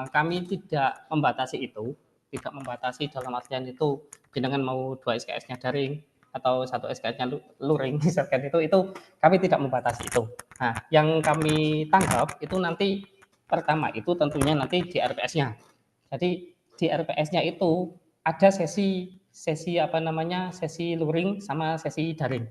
Kami tidak membatasi itu, tidak membatasi dalam artian itu jenengan mau 2 SKS-nya daring atau 1 SKS-nya luring misalkan itu kami tidak membatasi itu. Nah, yang kami tangkap itu nanti pertama itu tentunya nanti di RPS-nya. Jadi di RPS-nya itu ada sesi luring sama sesi daring.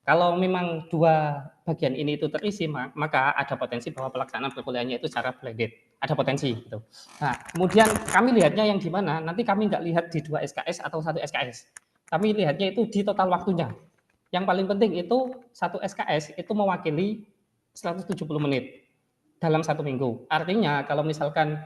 Kalau memang 2 bagian ini itu terisi, maka ada potensi bahwa pelaksanaan perkuliahannya itu secara blended, ada potensi gitu. Nah, kemudian kami lihatnya yang di mana? Nanti kami nggak lihat di 2 SKS atau 1 SKS. Kami lihatnya itu di total waktunya. Yang paling penting itu 1 SKS itu mewakili 170 menit dalam 1 minggu. Artinya kalau misalkan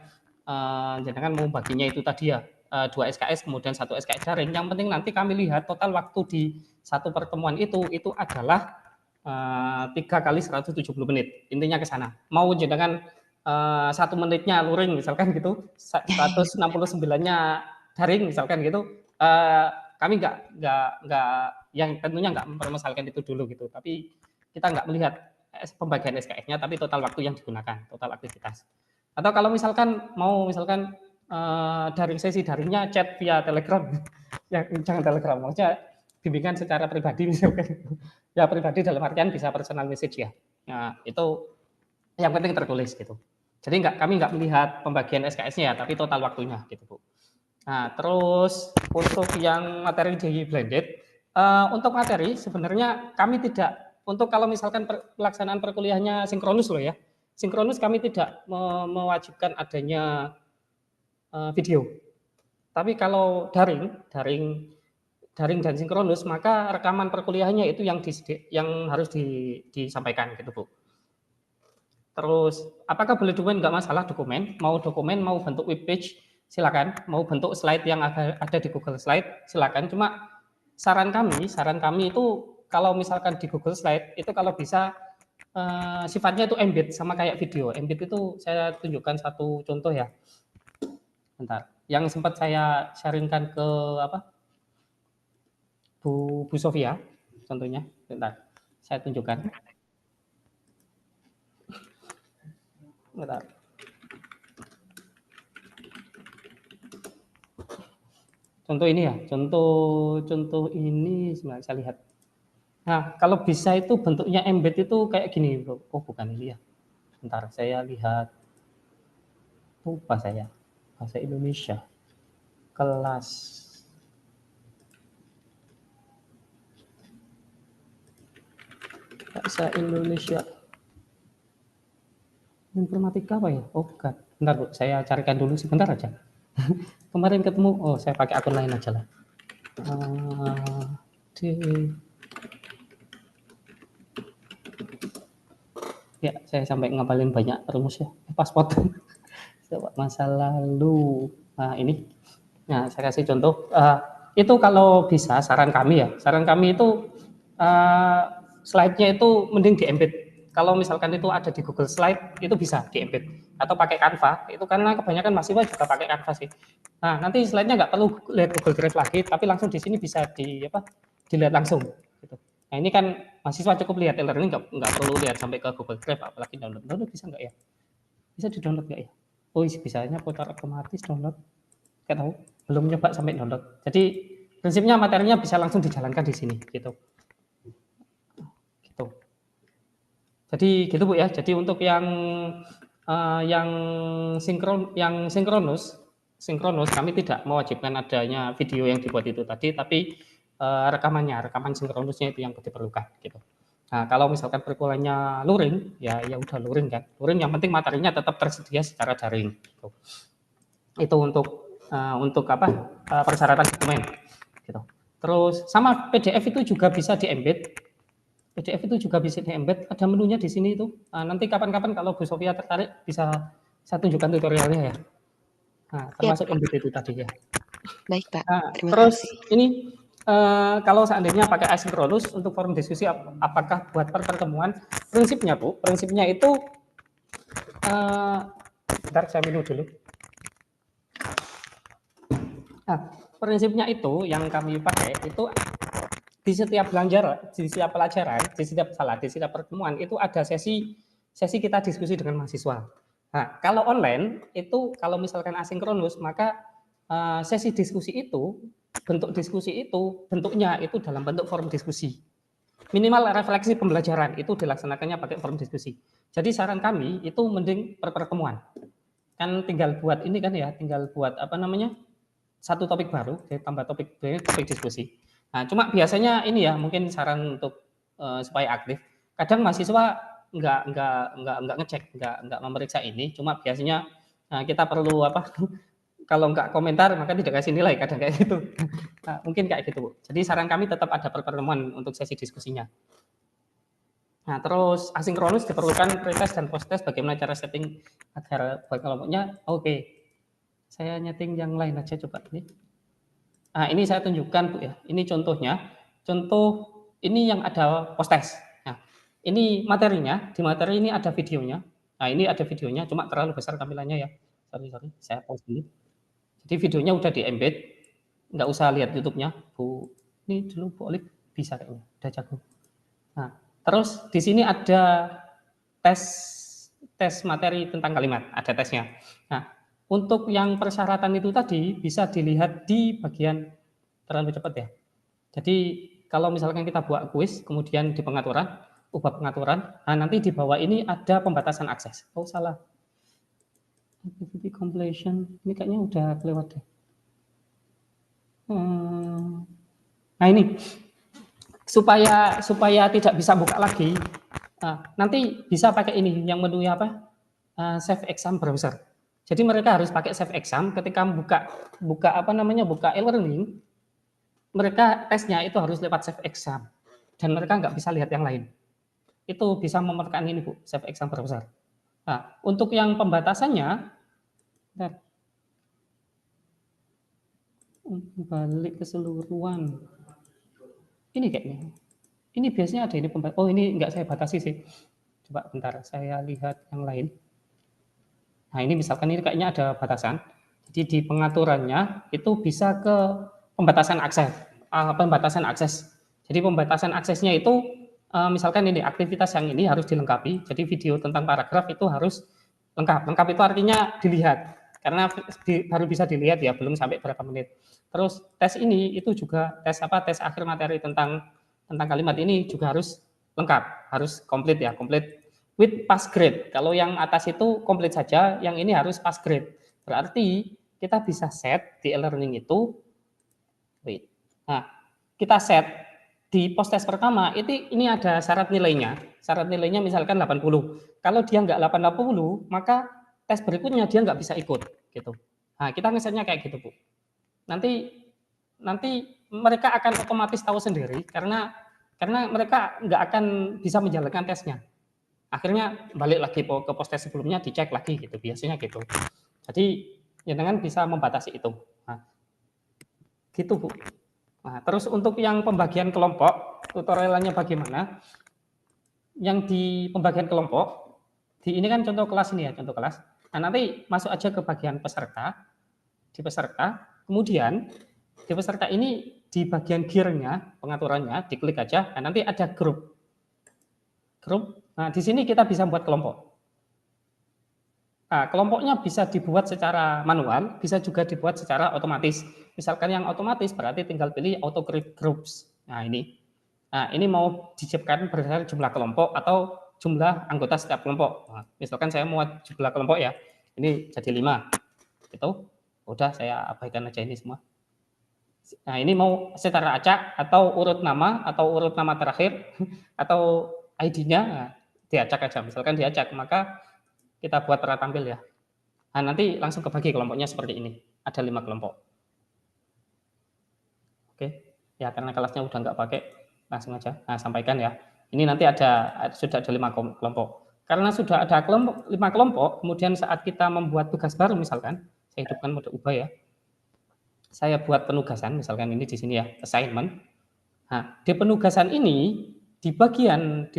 jangan mau baginya itu tadi ya 2 SKS kemudian 1 SKS daring. Yang penting nanti kami lihat total waktu di 1 pertemuan itu adalah 3 kali 170 menit. Intinya ke sana. Mau jenengan 1 menitnya luring misalkan gitu, 169-nya daring misalkan gitu. Kami nggak yang tentunya nggak mempermasalahkan itu dulu gitu. Tapi kita nggak melihat pembagian SKS-nya, tapi total waktu yang digunakan, total aktivitas. Atau kalau misalkan mau daring sesi daringnya chat via Telegram, ya jangan Telegram, maksudnya bimbingan secara pribadi misalkan. Ya pribadi dalam artian bisa personal message ya. Nah, itu yang penting tertulis gitu. Jadi kami nggak melihat pembagian SKS-nya ya, tapi total waktunya gitu Bu. Nah, terus untuk yang materi di blended, untuk materi sebenarnya kami tidak, untuk kalau misalkan pelaksanaan perkuliahannya sinkronus loh ya, sinkronus kami tidak mewajibkan adanya video. Tapi kalau daring dan sinkronus, maka rekaman perkuliahannya itu yang harus disampaikan gitu Bu. Terus apakah boleh dokumen? Nggak masalah dokumen, mau bentuk web page silakan, mau bentuk slide yang ada di Google Slide silakan. Cuma saran kami itu kalau misalkan di Google Slide itu kalau bisa sifatnya itu embed sama kayak video. Embed itu saya tunjukkan satu contoh ya. Bentar. Yang sempat saya sharingkan ke Bu Sofia contohnya. Bentar. Saya tunjukkan. Bentar. Contoh ini ya, contoh ini sebenarnya saya lihat. Nah, kalau bisa itu bentuknya embed itu kayak gini, Bro. Oh, bukan ini ya. Bentar, saya lihat. Lupa saya. Bahasa Indonesia. Kelas. Bahasa Indonesia. Informatika apa ya? Oh, bukan. Bentar, Bu. Saya carikan dulu sebentar aja. Kemarin ketemu, oh saya pakai akun lain aja lah. Ya, saya sampai ngapalin banyak rumus ya. Paspor. Masa lalu. Nah, ini. Nah, saya kasih contoh. Itu kalau bisa, saran kami itu slide-nya itu mending di-embed. Kalau misalkan itu ada di Google Slide, itu bisa di-embed. Atau pakai Canva, itu karena kebanyakan mahasiswa juga pakai Canva sih. Nah, nanti slide-nya nggak perlu lihat Google Drive lagi, tapi langsung di sini bisa dilihat langsung. Gitu. Nah, ini kan mahasiswa cukup lihat e-learning, nggak perlu lihat sampai ke Google Drive, apalagi download. Download bisa nggak ya? Bisa di-download nggak ya? Oh, bisanya putar otomatis download. Nggak tahu, belum nyoba sampai download. Jadi, prinsipnya materinya bisa langsung dijalankan di sini, gitu. Jadi gitu Bu ya. Jadi untuk yang sinkronus kami tidak mewajibkan adanya video yang dibuat itu tadi, tapi rekaman sinkronusnya itu yang diperlukan gitu. Nah, kalau misalkan perkuliahannya luring, ya udah luring kan. Luring yang penting materinya tetap tersedia secara daring. Gitu. Itu untuk persyaratan dokumen. Gitu. Terus sama PDF itu juga bisa di-embed. PDF itu juga bisa di-embed, ada menunya di sini itu. Nanti kapan-kapan kalau Bu Sofia tertarik bisa saya tunjukkan tutorialnya ya. Nah, termasuk embed itu tadi ya. Baik Pak, terima terus kasih. Ini kalau seandainya pakai asinkronus untuk forum diskusi, apakah buat pertemuan? Prinsipnya Bu, prinsipnya itu, bentar saya minum dulu. Nah, prinsipnya itu yang kami pakai itu di setiap pelajaran, di setiap pertemuan itu ada sesi kita diskusi dengan mahasiswa. Nah, kalau online itu kalau misalkan asinkronus maka sesi diskusi itu bentuknya itu dalam bentuk forum diskusi. Minimal refleksi pembelajaran itu dilaksanakannya pakai forum diskusi. Jadi saran kami itu mending pertemuan. Kan tinggal buat ini kan ya, tinggal buat satu topik baru, tambah topik diskusi. Nah, cuma biasanya ini ya mungkin saran untuk supaya aktif. Kadang mahasiswa nggak ngecek, nggak memeriksa ini. Cuma biasanya kita perlu kalau nggak komentar maka tidak kasih nilai, kadang kayak gitu. Nah, mungkin kayak gitu Bu. Jadi saran kami tetap ada pertemuan untuk sesi diskusinya. Nah, terus asinkronus diperlukan pretest dan post-test. Bagaimana cara setting agar buat kelompoknya? Oke. Saya nyeting yang lain aja coba ini. Nah, ini saya tunjukkan Bu ya. Ini contohnya. Contoh ini yang ada post-test. Nah, Ini materinya, di materi ini ada videonya. Nah, ini ada videonya, cuma terlalu besar tampilannya ya. Sorry, saya pause dulu. Jadi videonya udah di-embed, nggak usah lihat YouTube-nya, Bu. Ini dulu Bu Olive bisa kayaknya, udah jago. Nah, terus di sini ada tes materi tentang kalimat, ada tesnya. Nah, untuk yang persyaratan itu tadi bisa dilihat di bagian terlalu cepat ya. Jadi kalau misalkan kita buat kuis, kemudian di pengaturan, ubah pengaturan, nah nanti di bawah ini ada pembatasan akses. Oh salah. Activity completion, ini kayaknya udah kelewat deh. Nah ini supaya tidak bisa buka lagi, nah, nanti bisa pakai ini yang menunya apa? Save exam browser. Jadi mereka harus pakai save exam ketika buka apa namanya buka e-learning, mereka tesnya itu harus lewat save exam dan mereka nggak bisa lihat yang lain. Itu bisa memerlukan ini Bu, save exam browser. Nah, untuk yang pembatasannya, balik keseluruhan. Ini kayaknya. Ini biasanya ada ini pembatas. Oh ini nggak saya batasi sih. Coba bentar, saya lihat yang lain. Nah ini misalkan ini kayaknya ada batasan. Jadi di pengaturannya itu bisa ke pembatasan akses. Pembatasan akses. Jadi pembatasan aksesnya itu misalkan ini aktivitas yang ini harus dilengkapi. Jadi video tentang paragraf itu harus lengkap. Lengkap itu artinya dilihat. Karena baru bisa dilihat ya, belum sampai berapa menit. Terus tes ini itu juga tes akhir materi tentang kalimat ini juga harus lengkap, harus komplit ya, komplit with pass grade. Kalau yang atas itu komplit saja, yang ini harus pass grade. Berarti kita bisa set di e-learning itu, nah kita set di post test pertama, ini ada syarat nilainya. Syarat nilainya misalkan 80. Kalau dia nggak 80, maka tes berikutnya dia nggak bisa ikut. Gitu. Nah kita ngesetnya kayak gitu Bu. Nanti mereka akan otomatis tahu sendiri karena mereka nggak akan bisa menjalankan tesnya. Akhirnya balik lagi ke post test sebelumnya dicek lagi gitu, biasanya gitu. Jadi jenengan bisa membatasi itu. Nah, gitu Bu. Nah, terus untuk yang pembagian kelompok, tutorialnya bagaimana? Yang di pembagian kelompok, di ini kan contoh kelas ini ya, contoh kelas. Nah, nanti masuk aja ke bagian peserta, di peserta, kemudian di peserta ini di bagian gear-nya, pengaturannya, diklik aja, nah nanti ada grup. Nah di sini kita bisa buat kelompok. Nah, kelompoknya bisa dibuat secara manual, bisa juga dibuat secara otomatis. Misalkan yang otomatis berarti tinggal pilih auto create groups. Nah ini mau diciptakan berdasarkan jumlah kelompok atau jumlah anggota setiap kelompok. Nah, misalkan saya mau jumlah kelompok ya, ini jadi 5. Gitu. Udah saya abaikan aja ini semua. Nah ini mau secara acak atau urut nama terakhir atau ID-nya nah, diacak aja. Misalkan diacak maka kita buat tera tampil ya. Nah nanti langsung kebagi kelompoknya seperti ini. Ada 5 kelompok. Oke, ya karena kelasnya udah nggak pakai langsung aja. Nah sampaikan ya. Ini nanti sudah ada 5 kelompok. Karena sudah ada 5 kelompok, kemudian saat kita membuat tugas baru misalkan, saya hidupkan mode ubah ya. Saya buat penugasan, misalkan ini di sini ya, assignment. Nah, di penugasan ini, di bagian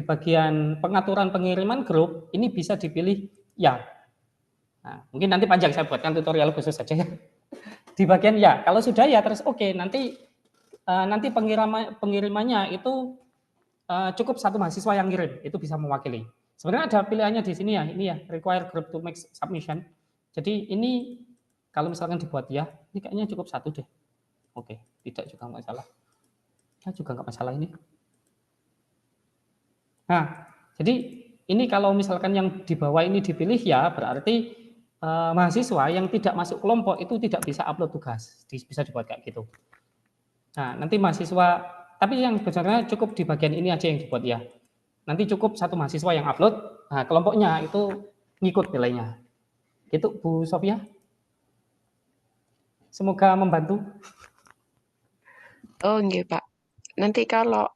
pengaturan pengiriman grup, ini bisa dipilih ya. Nah, mungkin nanti panjang saya buatkan tutorial khusus saja ya. Di bagian ya, kalau sudah ya terus oke, nanti pengirimannya itu cukup 1 mahasiswa yang kirim, itu bisa mewakili. Sebenarnya ada pilihannya di sini ya, ini ya, require group to make submission. Jadi ini kalau misalkan dibuat ya, ini kayaknya cukup 1 deh. Oke, tidak juga masalah. Juga nggak masalah ini. Nah, jadi ini kalau misalkan yang di bawah ini dipilih ya, berarti mahasiswa yang tidak masuk kelompok itu tidak bisa upload tugas. Bisa dibuat kayak gitu. Nah, nanti mahasiswa, tapi yang sebenarnya cukup di bagian ini aja yang dibuat ya. Nanti cukup 1 mahasiswa yang upload, nah kelompoknya itu ngikut nilainya. Gitu Bu Sofia. Semoga membantu. Oh, enggak, Pak. Nanti kalau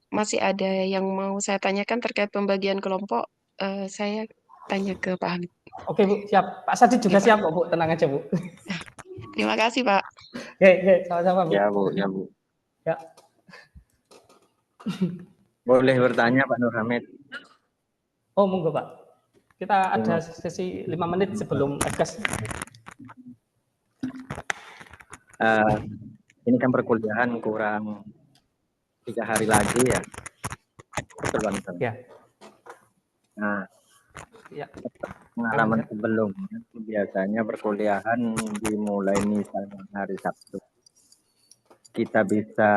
masih ada yang mau saya tanyakan terkait pembagian kelompok, saya tanya ke Pak Hamid. Oke, Bu, siap. Pak Sadid juga siap kok, Bu. Tenang aja, Bu. Terima kasih, Pak. Oke, sama-sama, Bu. Ya, Bu, ya, Bu. Ya. Boleh bertanya Pak Nur Hamid? Oh, monggo Pak. Kita ada sesi 5 menit sebelum FKAS. Ini kan perkuliahan kurang 3 hari lagi ya. Betul Pak Nur Hamid? Ya. Nah, Ya. pengalaman sebelumnya biasanya perkuliahan dimulai misalnya hari Sabtu. Kita bisa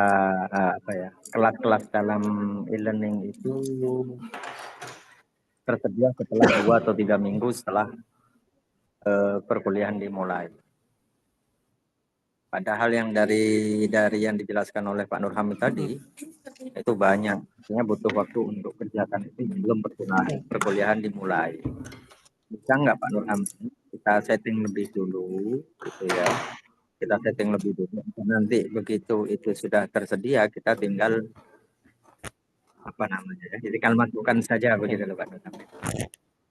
kelas-kelas dalam e-learning itu tersedia setelah 2 atau 3 minggu setelah perkuliahan dimulai. Padahal yang dari yang dijelaskan oleh Pak Nur Hamid tadi itu banyak, artinya butuh waktu untuk kerjakan itu sebelum perkuliahan dimulai. Bisa nggak Pak Nur Hamid kita setting lebih dulu, gitu ya? Kita setting lebih dulu. Nanti begitu itu sudah tersedia, kita tinggal jadi tinggal masukkan saja begitu loh Pak Nur Hamid.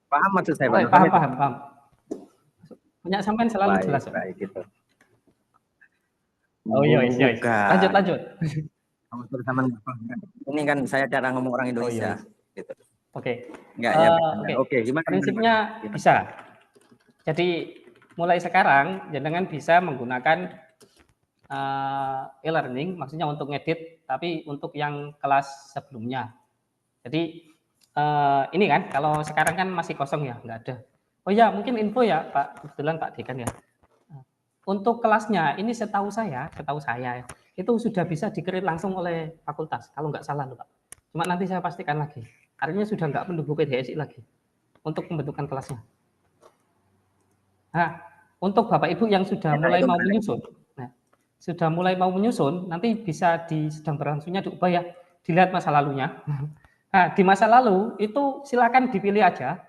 Paham maksud saya Pak Nur Hamid? Paham. Punya sampean selalu jelas. Baik gitu. Oh iya. Lanjut. Ini kan saya cara ngomong orang Indonesia. Gitu. Oke. Enggak ya. Oke. Gimana? Prinsipnya bisa. Jadi mulai sekarang jenengan bisa menggunakan e-learning, maksudnya untuk ngedit, tapi untuk yang kelas sebelumnya. Jadi ini kan kalau sekarang kan masih kosong ya, nggak ada. Oh ya, mungkin info ya Pak, kebetulan Pak Dekan ya. Untuk kelasnya ini setahu saya itu sudah bisa di-create langsung oleh fakultas, kalau nggak salah loh Pak. Cuma nanti saya pastikan lagi. Artinya sudah nggak menunggu PDSI lagi untuk pembentukan kelasnya. Nah, untuk Bapak Ibu yang sudah mulai mau menyusun, nanti bisa di sedang berlangsungnya diubah ya, dilihat masa lalunya. Nah, di masa lalu itu silakan dipilih aja,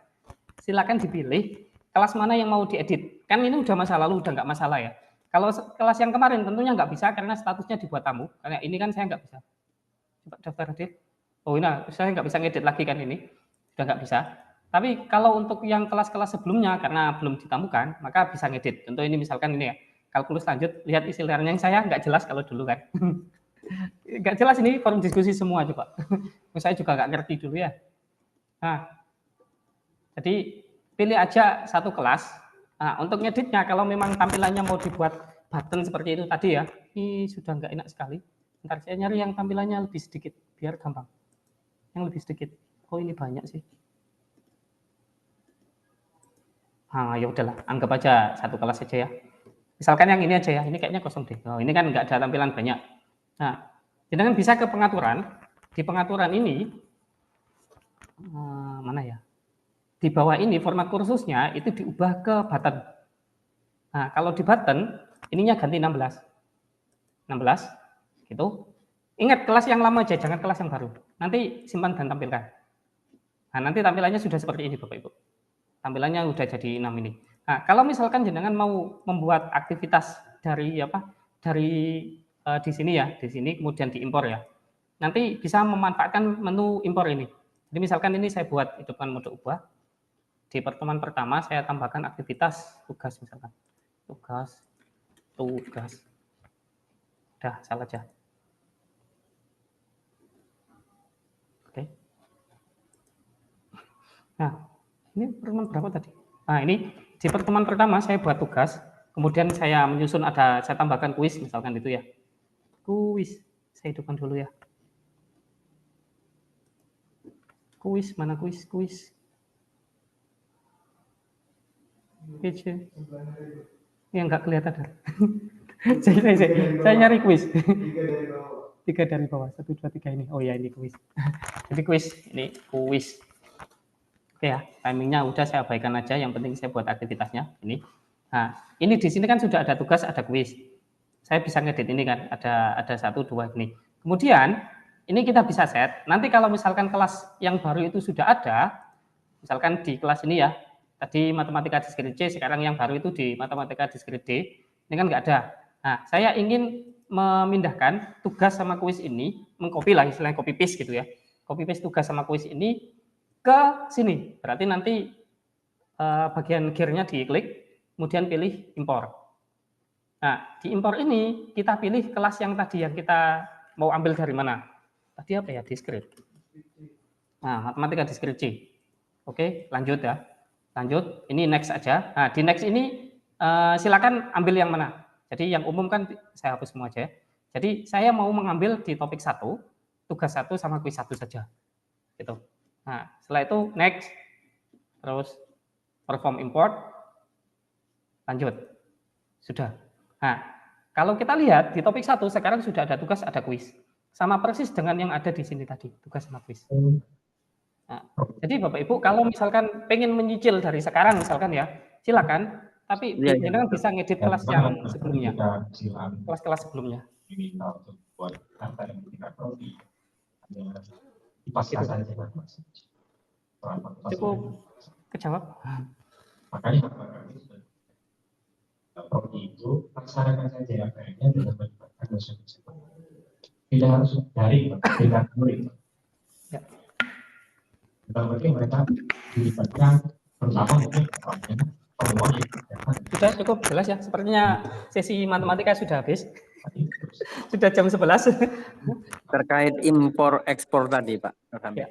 silakan dipilih kelas mana yang mau diedit. Kan ini udah masa lalu, udah nggak masalah ya. Kalau kelas yang kemarin tentunya nggak bisa karena statusnya dibuat tamu. Karena ini kan saya nggak bisa. Coba daftar edit. Oh, nah saya nggak bisa ngedit lagi kan ini, sudah nggak bisa. Tapi kalau untuk yang kelas-kelas sebelumnya karena belum ditamukan, maka bisa ngedit. Contoh ini misalkan ini ya, kalkulus lanjut, lihat isi learning saya nggak jelas kalau dulu kan. Nggak jelas ini forum diskusi semua coba. Saya juga nggak ngerti dulu ya. Nah, jadi pilih aja satu kelas. Nah, untuk ngeditnya kalau memang tampilannya mau dibuat button seperti itu tadi ya, ini sudah nggak enak sekali. Ntar saya nyari yang tampilannya lebih sedikit, biar gampang. Yang lebih sedikit. Oh ini banyak sih. Nah, ya udahlah, anggap aja satu kelas saja ya. Misalkan yang ini aja ya, ini kayaknya kosong deh. Oh, ini kan nggak ada tampilan banyak. Nah, kita kan bisa ke pengaturan. Di pengaturan ini, mana ya? Di bawah ini format kursusnya itu diubah ke button. Nah, kalau di button, ininya ganti 16. 16, gitu. Ingat kelas yang lama aja, jangan kelas yang baru. Nanti simpan dan tampilkan. Nah, nanti tampilannya sudah seperti ini Bapak Ibu. Tampilannya udah jadi 6 ini. Nah, kalau misalkan jenengan mau membuat aktivitas dari di sini ya, di sini kemudian diimpor ya. Nanti bisa memanfaatkan menu impor ini. Jadi misalkan ini saya buat hidupkan mode ubah. Di pertemuan pertama saya tambahkan aktivitas tugas misalkan. Tugas. Udah, salah aja. Oke. Nah, ini pertemuan berapa tadi? Nah, ini di pertemuan pertama saya buat tugas, kemudian saya menyusun saya tambahkan kuis misalkan itu ya. Kuis, saya hidupkan dulu ya. Kuis, mana kuis? Yang nggak kelihatan. saya nyari kuis. 3 dari bawah, 1, 2, 3 ini. Oh ya, ini kuis. Jadi ini kuis. Oke ya, timingnya udah saya abaikan aja. Yang penting saya buat aktivitasnya ini. Nah, ini di sini kan sudah ada tugas, ada kuis. Saya bisa ngedit ini kan, ada 1, 2 ini. Kemudian ini kita bisa set. Nanti kalau misalkan kelas yang baru itu sudah ada, misalkan di kelas ini ya, tadi matematika diskrit C, sekarang yang baru itu di matematika diskrit D. Ini kan nggak ada. Nah, saya ingin memindahkan tugas sama kuis ini, mengcopy lah istilahnya copy paste gitu ya. Copy paste tugas sama kuis ini ke sini. Berarti nanti bagian gear-nya diklik, kemudian pilih impor. Nah, di impor ini kita pilih kelas yang tadi yang kita mau ambil dari mana. Tadi apa ya? Diskrit. Nah, matematika deskripsi. Oke, lanjut ya. Lanjut, ini next aja. Nah, di next ini silakan ambil yang mana. Jadi yang umum kan saya hapus semua aja ya. Jadi saya mau mengambil di topik 1, tugas 1 sama kuis 1 saja. Gitu. Nah, setelah itu next, terus perform import, lanjut. Sudah. Nah, kalau kita lihat di topik 1 sekarang sudah ada tugas, ada kuis. Sama persis dengan yang ada di sini tadi, tugas sama kuis. Nah, jadi Bapak Ibu kalau misalkan pengen menyicil dari sekarang misalkan ya, silakan. Tapi jenengan bisa ngedit kelas yang sebelumnya, kelas-kelas sebelumnya. Gitu. Cukup kejawab. Makanya itu laksanakan saja kayaknya dengan melibatkan dosen. Tidak harus dari tidak murid. Ya. Berarti mereka dilibatkan pertama mungkin sudah cukup jelas ya. Sepertinya sesi matematika sudah habis. Sudah jam 11. Terkait impor ekspor tadi Pak. Ya.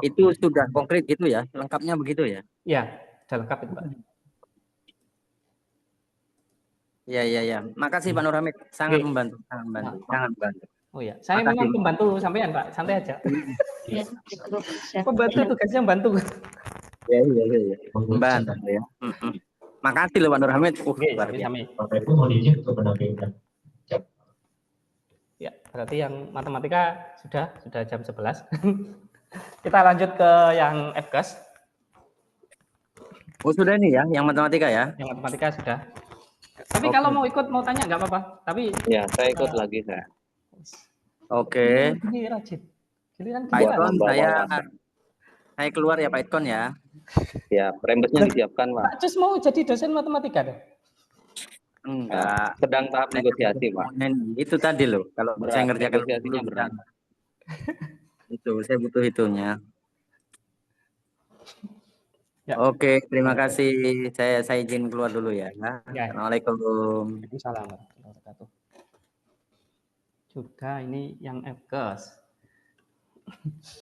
Itu sudah konkret gitu ya, lengkapnya begitu ya? Iya, sudah lengkap itu Pak. Ya. Makasih Pak Nur Hamid, sangat membantu, sangat membantu. Oh ya, saya memang pembantu sampean Pak, santai aja. Pembantu tugasnya membantu. Iya. Membantu ya. Makasih loh Pak Nur Hamid. Luar biasa. Bapak Ibu mau diizin untuk menampilkan. Ya, berarti yang matematika sudah jam 11. Kita lanjut ke yang FKAS. Oh sudah nih ya, yang matematika ya? Yang matematika sudah. Tapi kalau mau ikut, mau tanya nggak apa-apa. Tapi ya saya ikut lagi saya. Oke. Ini rajin. Giliran Pak Itkon, saya keluar ya Pak Itkon ya. Ya, rembesnya disiapkan Pak. Pak Cus mau jadi dosen matematika deh? Enggak. Sedang tahap negosiasi Pak. Itu tadi loh, kalau berat, saya ngerjakan negosiasinya berat. Itu saya butuh itunya. Ya. Oke, terima kasih. Saya izin keluar dulu ya. Ya. Assalamualaikum. Waalaikumsalam warahmatullahi wabarakatuh. Sudah ini yang FKAS.